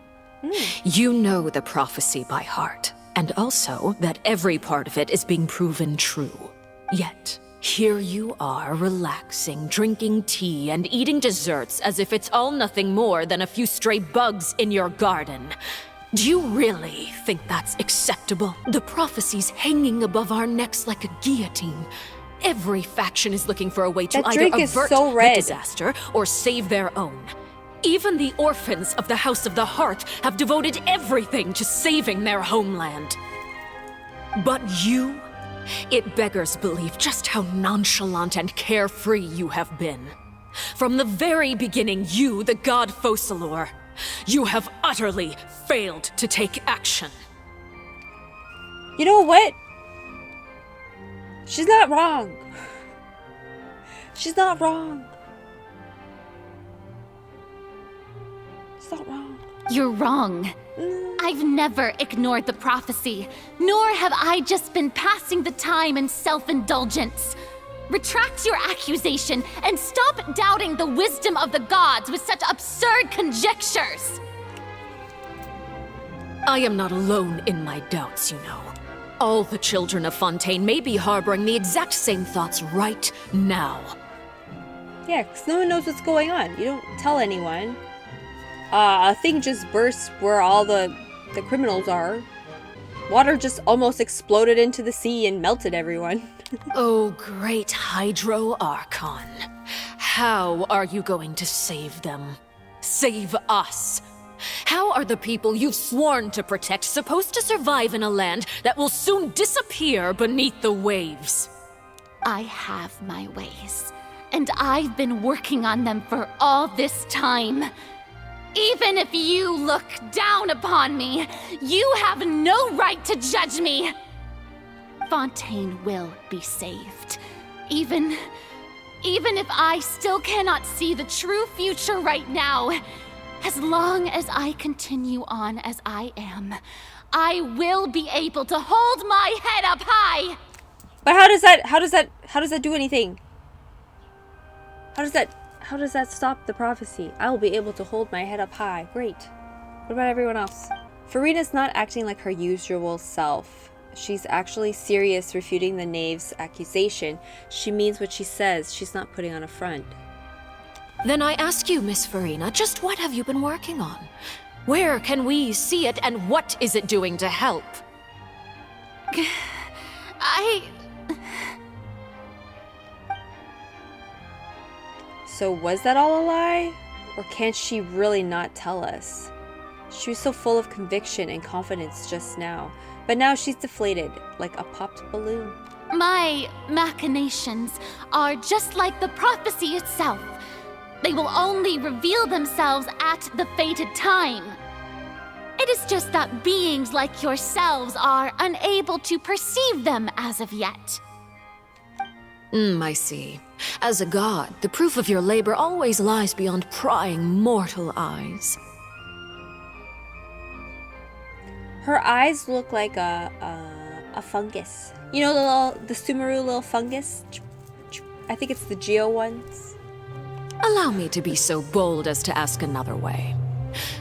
You know the prophecy by heart, and also that every part of it is being proven true. Yet, here you are, relaxing, drinking tea, and eating desserts as if it's all nothing more than a few stray bugs in your garden. Do you really think that's acceptable? The prophecy's hanging above our necks like a guillotine. Every faction is looking for a way to That either drink is avert so the red. disaster or save their own. Even the orphans of the House of the Heart have devoted everything to saving their homeland. But you? It beggars belief just how nonchalant and carefree you have been. From the very beginning, you, the god Focalor, you have utterly failed to take action. You know what? She's not wrong. She's not wrong. She's not wrong. You're wrong. I've never ignored the prophecy, nor have I just been passing the time in self-indulgence. Retract your accusation and stop doubting the wisdom of the gods with such absurd conjectures. I am not alone in my doubts, you know. All the children of Fontaine may be harboring the exact same thoughts right now. Yeah, because no one knows what's going on. You don't tell anyone. A thing just burst where all the criminals are. Water just almost exploded into the sea and melted everyone. Oh, great Hydro Archon. How are you going to save them? Save us? How are the people you've sworn to protect supposed to survive in a land that will soon disappear beneath the waves? I have my ways, and I've been working on them for all this time. Even if you look down upon me, you have no right to judge me. Fontaine will be saved. Even if I still cannot see the true future right now, as long as I continue on as I am, I will be able to hold my head up high. But how does that do anything? How does that stop the prophecy? I will be able to hold my head up high. Great. What about everyone else? Farina's not acting like her usual self. She's actually serious, refuting the knave's accusation. She means what she says. She's not putting on a front. Then I ask you, Miss Farina, just what have you been working on? Where can we see it, and what is it doing to help? So was that all a lie? Or can't she really not tell us? She was so full of conviction and confidence just now. But now she's deflated, like a popped balloon. My machinations are just like the prophecy itself. They will only reveal themselves at the fated time. It is just that beings like yourselves are unable to perceive them as of yet. I see. As a god, the proof of your labor always lies beyond prying mortal eyes. Her eyes look like a fungus. You know the Sumeru little fungus? I think it's the Geo ones. Allow me to be so bold as to ask another way.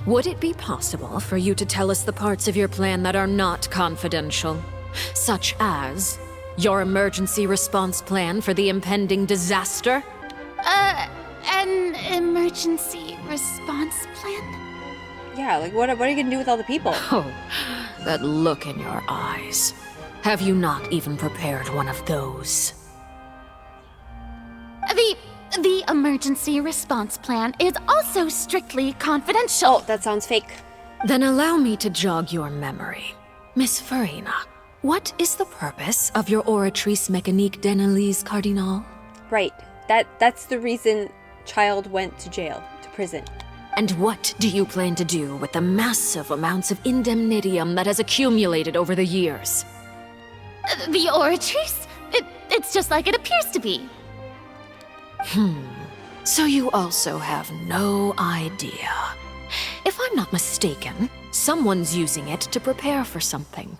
Would it be possible for you to tell us the parts of your plan that are not confidential? Such as your emergency response plan for the impending disaster? An emergency response plan? Yeah, like what are you gonna do with all the people? Oh, that look in your eyes. Have you not even prepared one of those? The emergency response plan is also strictly confidential. Oh, that sounds fake. Then allow me to jog your memory. Miss Farina, what is the purpose of your Oratrice Mécanique d'Analyse Cardinal? Right. That's the reason Child went to jail, to prison. And what do you plan to do with the massive amounts of indemnitium that has accumulated over the years? The Oratrice? It's just like it appears to be. So you also have no idea. If I'm not mistaken, someone's using it to prepare for something.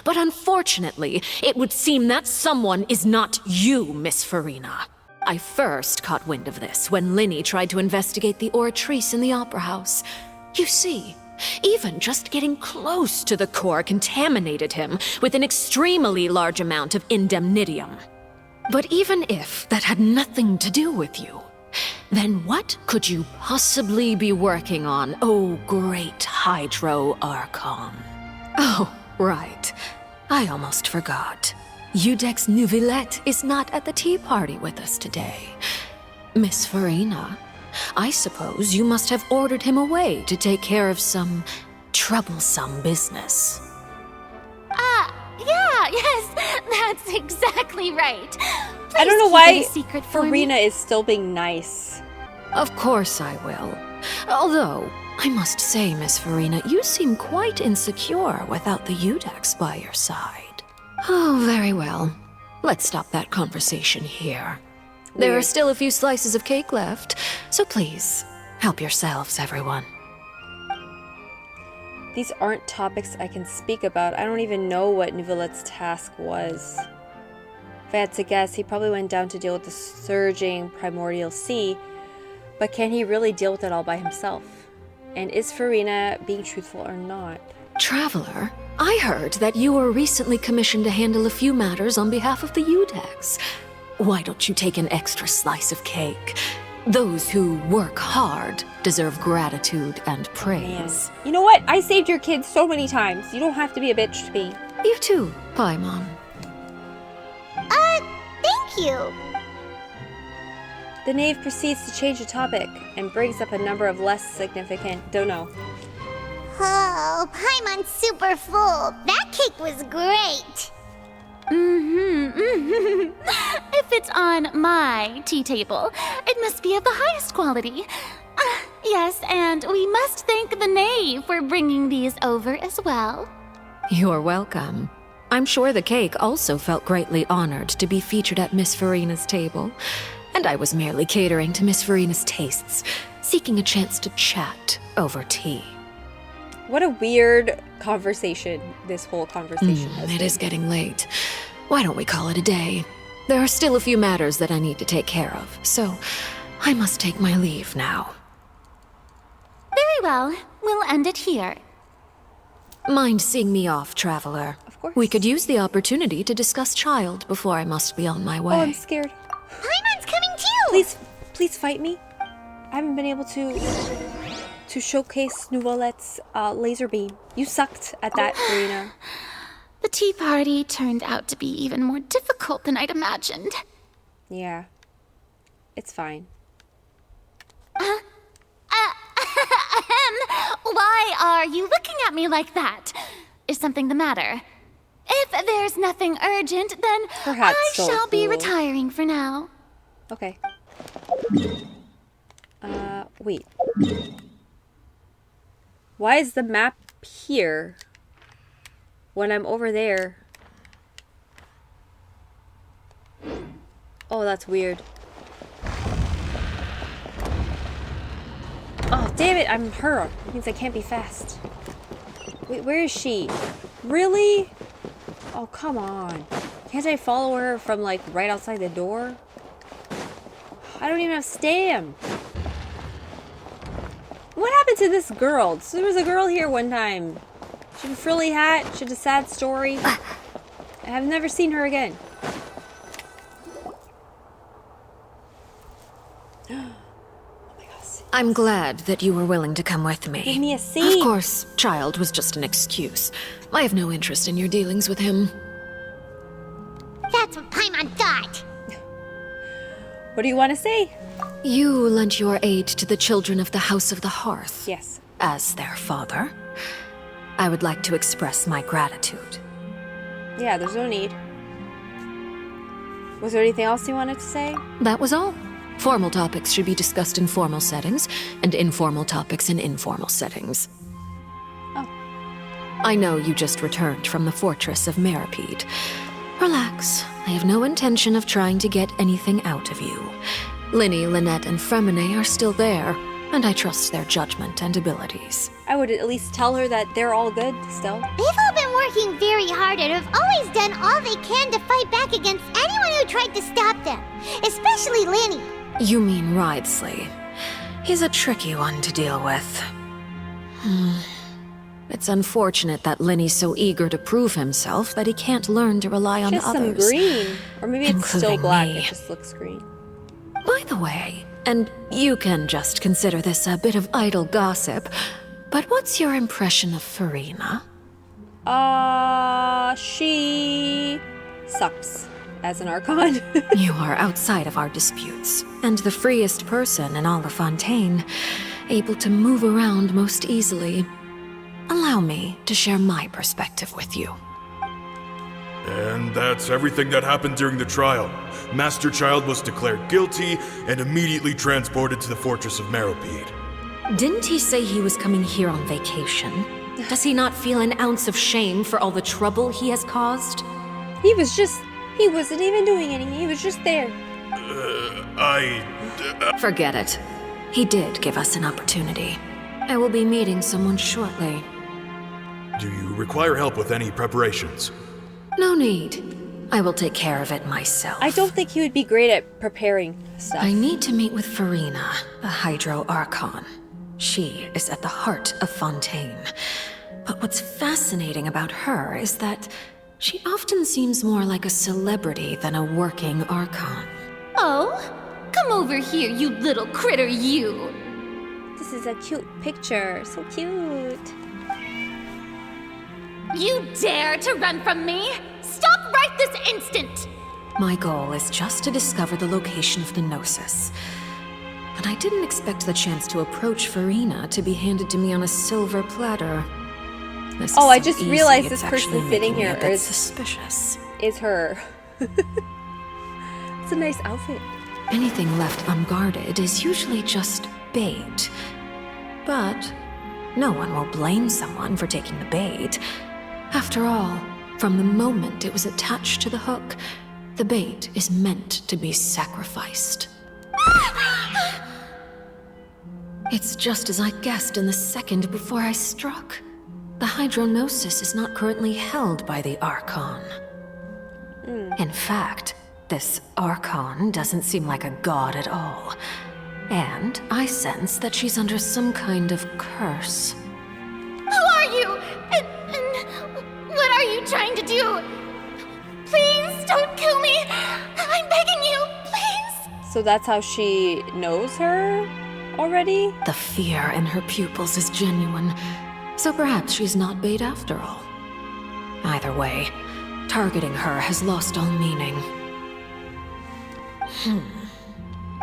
But unfortunately, it would seem that someone is not you, Miss Farina. I first caught wind of this when Linny tried to investigate the Oratrice in the Opera House. You see, even just getting close to the core contaminated him with an extremely large amount of indemnitium. But even if that had nothing to do with you, then what could you possibly be working on, oh great Hydro-Archon? Oh, right. I almost forgot. Udex Neuvillette is not at the tea party with us today. Miss Farina, I suppose you must have ordered him away to take care of some troublesome business. Yes, that's exactly right. Please I don't know keep why it a secret for me. Farina is still being nice. Of course I will. Although, I must say, Miss Farina, you seem quite insecure without the Udex by your side. Oh, very well. Let's stop that conversation here. There are still a few slices of cake left, so please, help yourselves, everyone. These aren't topics I can speak about. I don't even know what Neuvillette's task was. If I had to guess, he probably went down to deal with the surging primordial sea, but can he really deal with it all by himself? And is Farina being truthful or not? Traveler, I heard that you were recently commissioned to handle a few matters on behalf of the Udex. Why don't you take an extra slice of cake? Those who work hard deserve gratitude and praise. Man. You know what? I saved your kids so many times. You don't have to be a bitch to me. You too, Paimon. Thank you. The knave proceeds to change the topic and brings up a number of less significant, don't know. Oh, Paimon's super full. That cake was great. If it's on my tea table, it must be of the highest quality. Yes, and we must thank the knave for bringing these over as well. You're welcome. I'm sure the cake also felt greatly honored to be featured at Miss Farina's table, and I was merely catering to Miss Farina's tastes, seeking a chance to chat over tea. What a weird conversation this whole conversation has been. It is getting late. Why don't we call it a day? There are still a few matters that I need to take care of, so I must take my leave now. Very well. We'll end it here. Mind seeing me off, Traveler? Of course. We could use the opportunity to discuss Child before I must be on my way. Oh, I'm scared. Paimon's coming too! Please fight me. I haven't been able to showcase Neuvillette's laser beam. You sucked at that, Farina. The tea party turned out to be even more difficult than I'd imagined. Yeah. It's fine. Why are you looking at me like that? Is something the matter? If there's nothing urgent, then Perhaps I so shall be cool. retiring for now. Okay. Wait. Why is the map here when I'm over there? Oh, that's weird. Oh, damn it, I'm her. It means I can't be fast. Wait, where is she? Really? Oh, come on. Can't I follow her from, like, right outside the door? I don't even have stam. What happened to this girl? So there was a girl here one time. She had a frilly hat. She had a sad story. I've never seen her again. I'm glad that you were willing to come with me. Give me a seat. Of course, Child was just an excuse. I have no interest in your dealings with him. What do you want to say? You lent your aid to the children of the House of the Hearth. Yes. As their father. I would like to express my gratitude. Yeah, there's no need. Was there anything else you wanted to say? That was all. Formal topics should be discussed in formal settings, and informal topics in informal settings. Oh. I know you just returned from the fortress of Meripede. Relax. I have no intention of trying to get anything out of you. Linny, Lynette, and Fremine are still there, and I trust their judgment and abilities. I would at least tell her that they're all good still. They've all been working very hard and have always done all they can to fight back against anyone who tried to stop them. Especially Linny. You mean Wriothesley. He's a tricky one to deal with. It's unfortunate that Linny's so eager to prove himself that he can't learn to rely on Just others. some green. Or maybe it's still including black, me. it just looks green. By the way, and you can just consider this a bit of idle gossip, but what's your impression of Furina? She sucks as an Archon. You are outside of our disputes, and the freest person in all of Fontaine, able to move around most easily. Allow me to share my perspective with you. And that's everything that happened during the trial. Master Child was declared guilty and immediately transported to the Fortress of Meripede. Didn't he say he was coming here on vacation? Does he not feel an ounce of shame for all the trouble he has caused? He wasn't even doing anything, he was just there. Forget it. He did give us an opportunity. I will be meeting someone shortly. Do you require help with any preparations? No need. I will take care of it myself. I don't think he would be great at preparing stuff. I need to meet with Furina, the Hydro Archon. She is at the heart of Fontaine. But what's fascinating about her is that she often seems more like a celebrity than a working Archon. Oh, come over here, you little critter, you! This is a cute picture, so cute. You dare to run from me? Stop right this instant! My goal is just to discover the location of the Gnosis. But I didn't expect the chance to approach Furina to be handed to me on a silver platter. Oh, I just realized this person sitting here is suspicious. Is her. It's a nice outfit. Anything left unguarded is usually just bait. But no one will blame someone for taking the bait. After all, from the moment it was attached to the hook, the bait is meant to be sacrificed. It's just as I guessed in the second before I struck. The Hydronosis is not currently held by the Archon. In fact, this Archon doesn't seem like a god at all. And I sense that she's under some kind of curse. Who are you? And what are you trying to do? Please don't kill me! I'm begging you, please! So that's how she knows her already? The fear in her pupils is genuine, so perhaps she's not bait after all. Either way, targeting her has lost all meaning.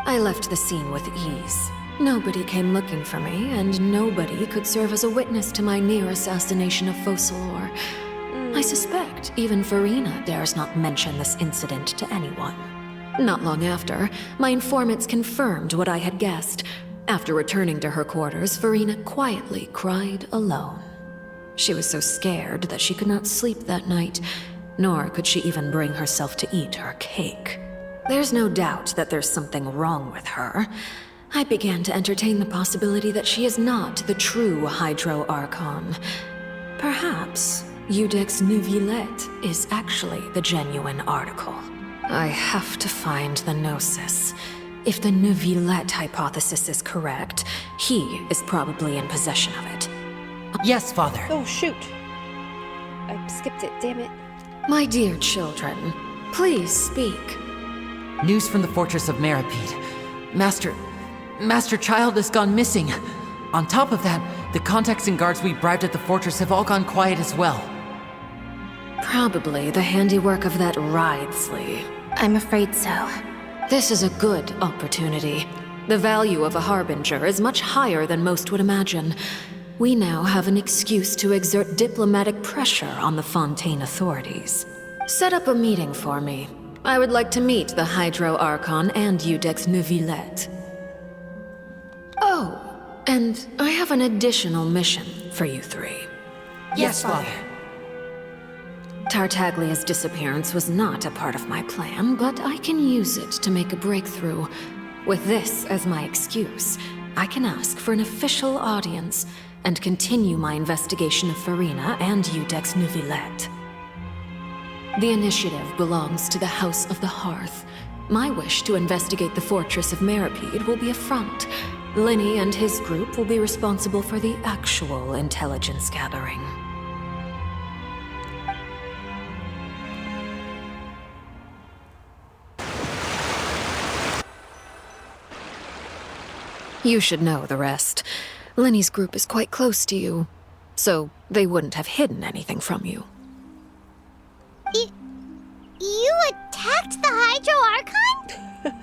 I left the scene with ease. Nobody came looking for me, and nobody could serve as a witness to my near assassination of Focalor. I suspect even Furina dares not mention this incident to anyone. Not long after, my informants confirmed what I had guessed. After returning to her quarters, Furina quietly cried alone. She was so scared that she could not sleep that night, nor could she even bring herself to eat her cake. There's no doubt that there's something wrong with her. I began to entertain the possibility that she is not the true Hydro Archon. Perhaps Eudex Neuvillette is actually the genuine article. I have to find the Gnosis. If the Neuvillette hypothesis is correct, he is probably in possession of it. Yes, Father. Oh, shoot. I skipped it, damn it. My dear children, please speak. News from the Fortress of Meripede. Master Child has gone missing. On top of that, the contacts and guards we bribed at the fortress have all gone quiet as well. Probably the handiwork of that Wriothesley. I'm afraid so. This is a good opportunity. The value of a harbinger is much higher than most would imagine. We now have an excuse to exert diplomatic pressure on the Fontaine authorities. Set up a meeting for me. I would like to meet the Hydro Archon and Iudex Neuvillette. Oh, and I have an additional mission for you three. Yes, Father. Tartaglia's disappearance was not a part of my plan, but I can use it to make a breakthrough. With this as my excuse, I can ask for an official audience and continue my investigation of Farina and Iudex Neuvillette. The initiative belongs to the House of the Hearth. My wish to investigate the fortress of Meropide will be a front. Linny and his group will be responsible for the actual intelligence gathering. You should know the rest. Linny's group is quite close to you, so they wouldn't have hidden anything from you. You attacked the Hydro Archon?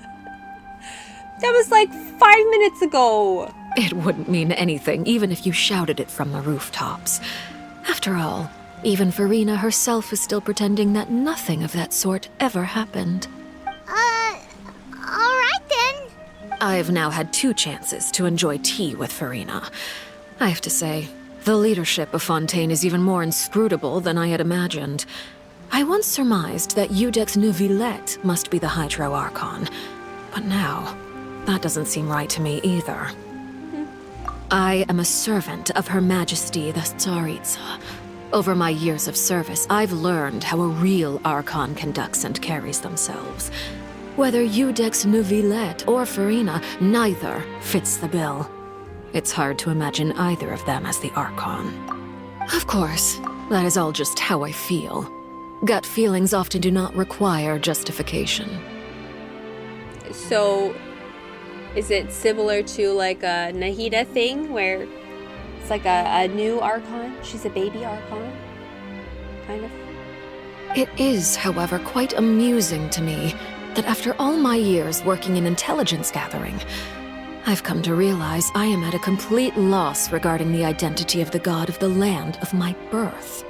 That was like 5 minutes ago. It wouldn't mean anything, even if you shouted it from the rooftops. After all, even Farina herself is still pretending that nothing of that sort ever happened. Alright then. I've now had 2 chances to enjoy tea with Farina. I have to say, the leadership of Fontaine is even more inscrutable than I had imagined. I once surmised that Iudex Neuvillette must be the Hydro Archon, but now, that doesn't seem right to me either. I am a servant of Her Majesty the Tsaritsa. Over my years of service, I've learned how a real Archon conducts and carries themselves. Whether Iudex Neuvillette or Farina, neither fits the bill. It's hard to imagine either of them as the Archon. Of course, that is all just how I feel. Gut feelings often do not require justification. So, is it similar to like a Nahida thing where it's like a new Archon? She's a baby Archon? Kind of? It is, however, quite amusing to me that after all my years working in intelligence gathering, I've come to realize I am at a complete loss regarding the identity of the god of the land of my birth.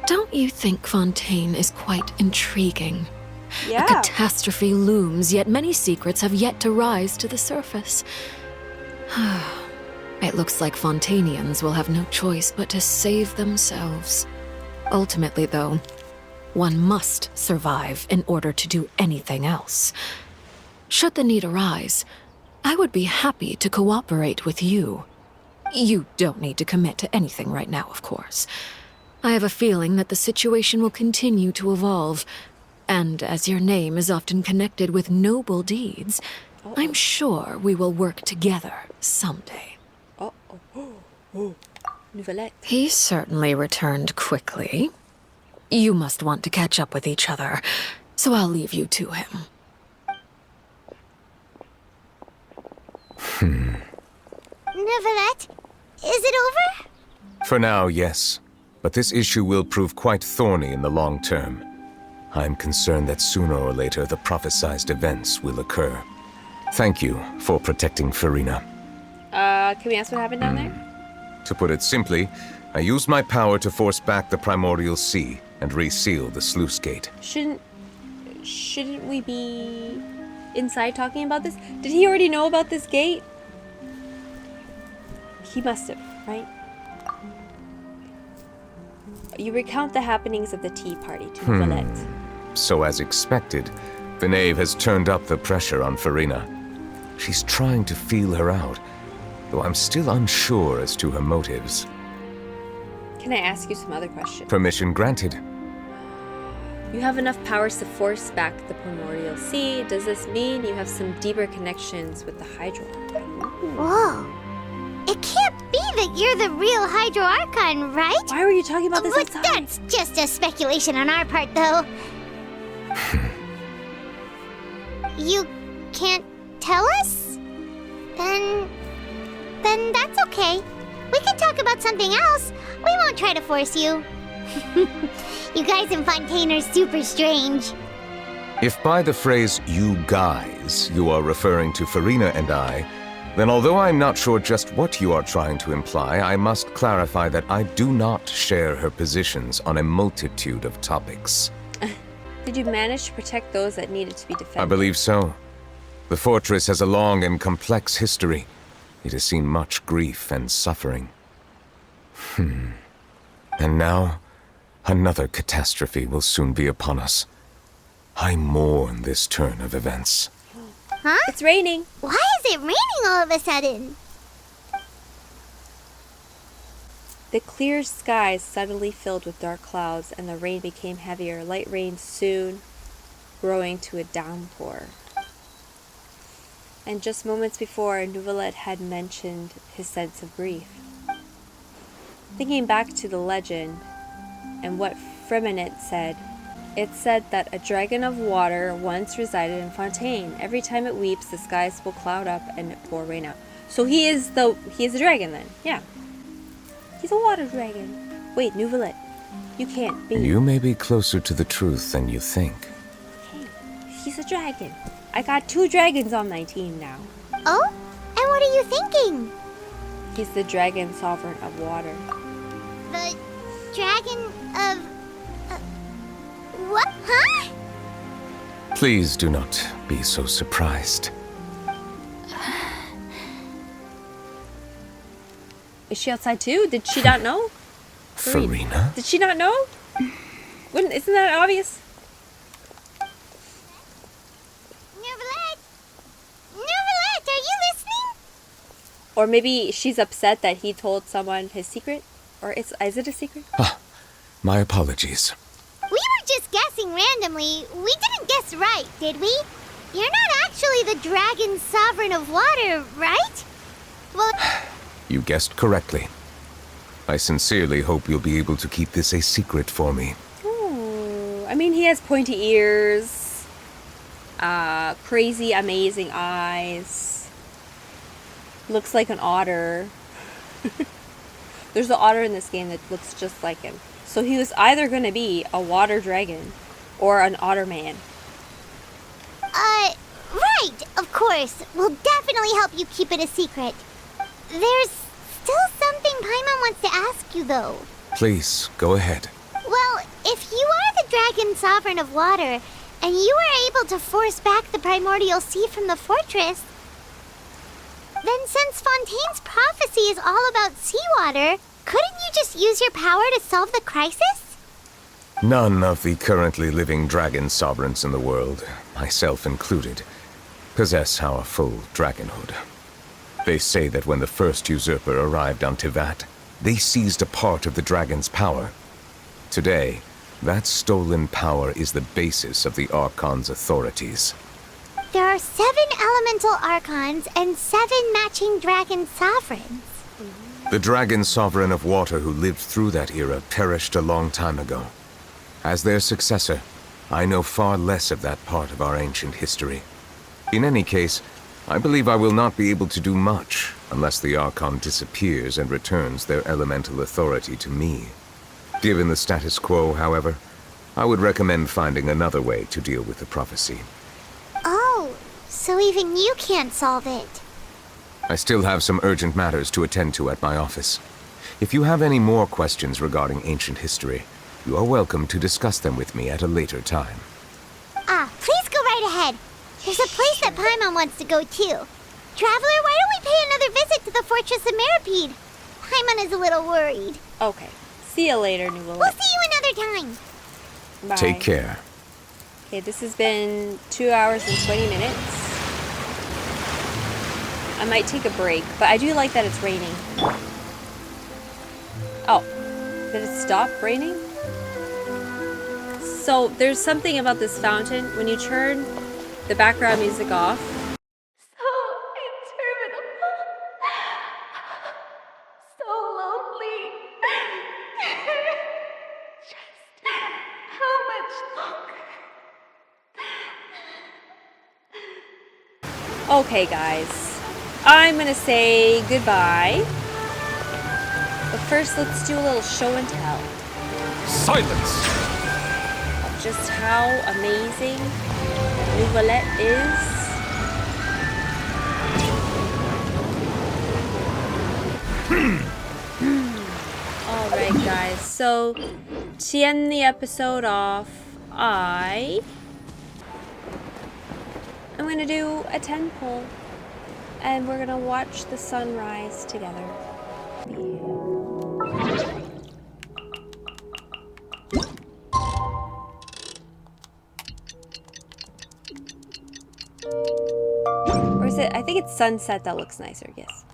Don't you think Fontaine is quite intriguing? Yeah. A catastrophe looms, yet many secrets have yet to rise to the surface. It looks like Fontainians will have no choice but to save themselves. Ultimately, though, one must survive in order to do anything else. Should the need arise, I would be happy to cooperate with you. You don't need to commit to anything right now, of course. I have a feeling that the situation will continue to evolve, and as your name is often connected with noble deeds, I'm sure we will work together someday. He certainly returned quickly. You must want to catch up with each other, so I'll leave you to him. Neuvillette, is it over? For now, yes. But this issue will prove quite thorny in the long term. I'm concerned that sooner or later the prophesized events will occur. Thank you for protecting Farina. Can we ask what happened down there? To put it simply, I used my power to force back the primordial sea and reseal the sluice gate. Shouldn't we be inside talking about this? Did he already know about this gate? He must have, right? You recount the happenings of the tea party to Neuvillette. So as expected, the knave has turned up the pressure on Farina. She's trying to feel her out, though I'm still unsure as to her motives. Can I ask you some other questions? Permission granted. You have enough powers to force back the primordial sea. Does this mean you have some deeper connections with the Hydro? Whoa. It can't be that you're the real Hydro Archon, right? Why were you talking about this outside? That's just a speculation on our part, though. You can't tell us? Then that's okay. We can talk about something else. We won't try to force you. You guys in Fontaine are super strange. If by the phrase, you guys, you are referring to Farina and I, then although I'm not sure just what you are trying to imply, I must clarify that I do not share her positions on a multitude of topics. Did you manage to protect those that needed to be defended? I believe so. The fortress has a long and complex history. It has seen much grief and suffering. And now, another catastrophe will soon be upon us. I mourn this turn of events. Huh? It's raining. Why is it raining all of a sudden? The clear skies suddenly filled with dark clouds, and the rain became heavier. Light rain soon growing to a downpour. And just moments before, Neuvillette had mentioned his sense of grief. Thinking back to the legend and what Freminette said, it said that a dragon of water once resided in Fontaine. Every time it weeps, the skies will cloud up and pour rain out. So he is a dragon then. Yeah. He's a water dragon. Wait, Neuvillette, you can't be. You may be closer to the truth than you think. Hey, he's a dragon. I got 2 dragons on my team now. Oh? And what are you thinking? He's the dragon sovereign of water. The dragon of... what? Huh? Please do not be so surprised. Is she outside too? Did she not know? Farina? Did she not know? Isn't that obvious? Neuvillette! Neuvillette, are you listening? Or maybe she's upset that he told someone his secret? Or is it a secret? My apologies. We were just guessing randomly. We didn't guess right, did we? You're not actually the dragon sovereign of water, right? Well... You guessed correctly. I sincerely hope you'll be able to keep this a secret for me. Ooh, I mean, he has pointy ears, crazy, amazing eyes. Looks like an otter. There's an otter in this game that looks just like him. So he was either going to be a water dragon or an otter man. Right, of course. We'll definitely help you keep it a secret. There's still something Paimon wants to ask you, though. Please, go ahead. Well, if you are the dragon sovereign of water, and you were able to force back the primordial sea from the fortress, then since Fontaine's prophecy is all about seawater, couldn't you just use your power to solve the crisis? None of the currently living dragon sovereigns in the world, myself included, possess our full dragonhood. They say that when the first usurper arrived on Tevat, they seized a part of the dragon's power. Today, that stolen power is the basis of the Archon's authorities. There are 7 elemental Archons and 7 matching dragon sovereigns. The dragon sovereign of water who lived through that era perished a long time ago. As their successor, I know far less of that part of our ancient history. In any case, I believe I will not be able to do much unless the Archon disappears and returns their elemental authority to me. Given the status quo, however, I would recommend finding another way to deal with the prophecy. Oh, so even you can't solve it. I still have some urgent matters to attend to at my office. If you have any more questions regarding ancient history, you are welcome to discuss them with me at a later time. Please go right ahead. There's a place that Paimon wants to go too. Traveler, why don't we pay another visit to the Fortress of Meropide? Paimon is a little worried. Okay. See you later, Neuvillette. We'll see you another time. Bye. Take care. Okay, this has been 2 hours and 20 minutes. I might take a break, but I do like that it's raining. Oh, did it stop raining? So there's something about this fountain. When you turn the background music off, So interminable. So lonely. Just how much longer? okay guys, I'm gonna say goodbye. But first let's do a little show and tell. Silence! just how amazing Nouvellette is. Alright guys, so to end the episode off, I'm gonna do a 10 pull and we're gonna watch the sunrise together. Or is it? I think it's sunset that looks nicer, yes.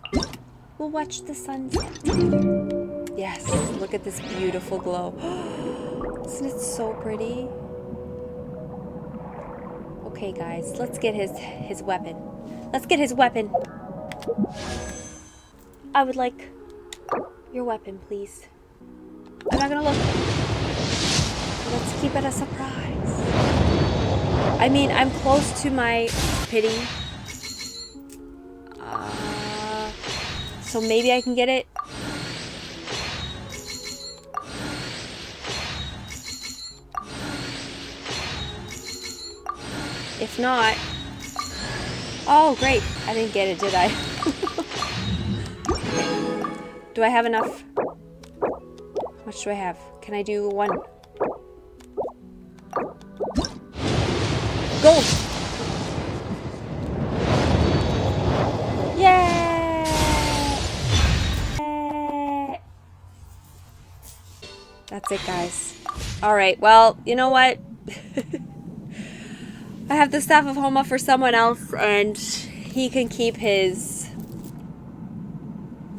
We'll watch the sunset together. Yes, look at this beautiful glow. Isn't it so pretty? Okay, guys, let's get his weapon. Let's get his weapon. I would like your weapon, please. I'm not gonna look. Let's keep it a surprise. I mean, I'm close to my pity. So maybe I can get it. If not... Oh, great. I didn't get it, did I? Do I have enough? How much do I have? Can I do one? Gold! Yay! That's it, guys. Alright, well, you know what? I have the Staff of Homa for someone else, and he can keep his...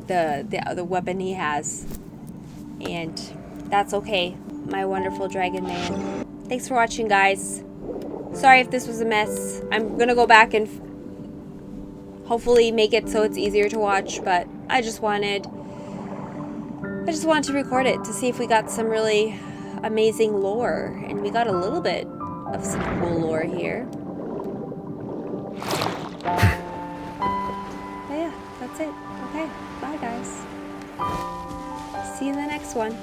the weapon he has. And that's okay, my wonderful dragon man. Thanks for watching, guys. Sorry if this was a mess. I'm gonna go back and hopefully make it so it's easier to watch, but I just wanted to record it to see if we got some really amazing lore, and we got a little bit of some cool lore here. But yeah, that's it. Okay, bye guys. See you in the next one.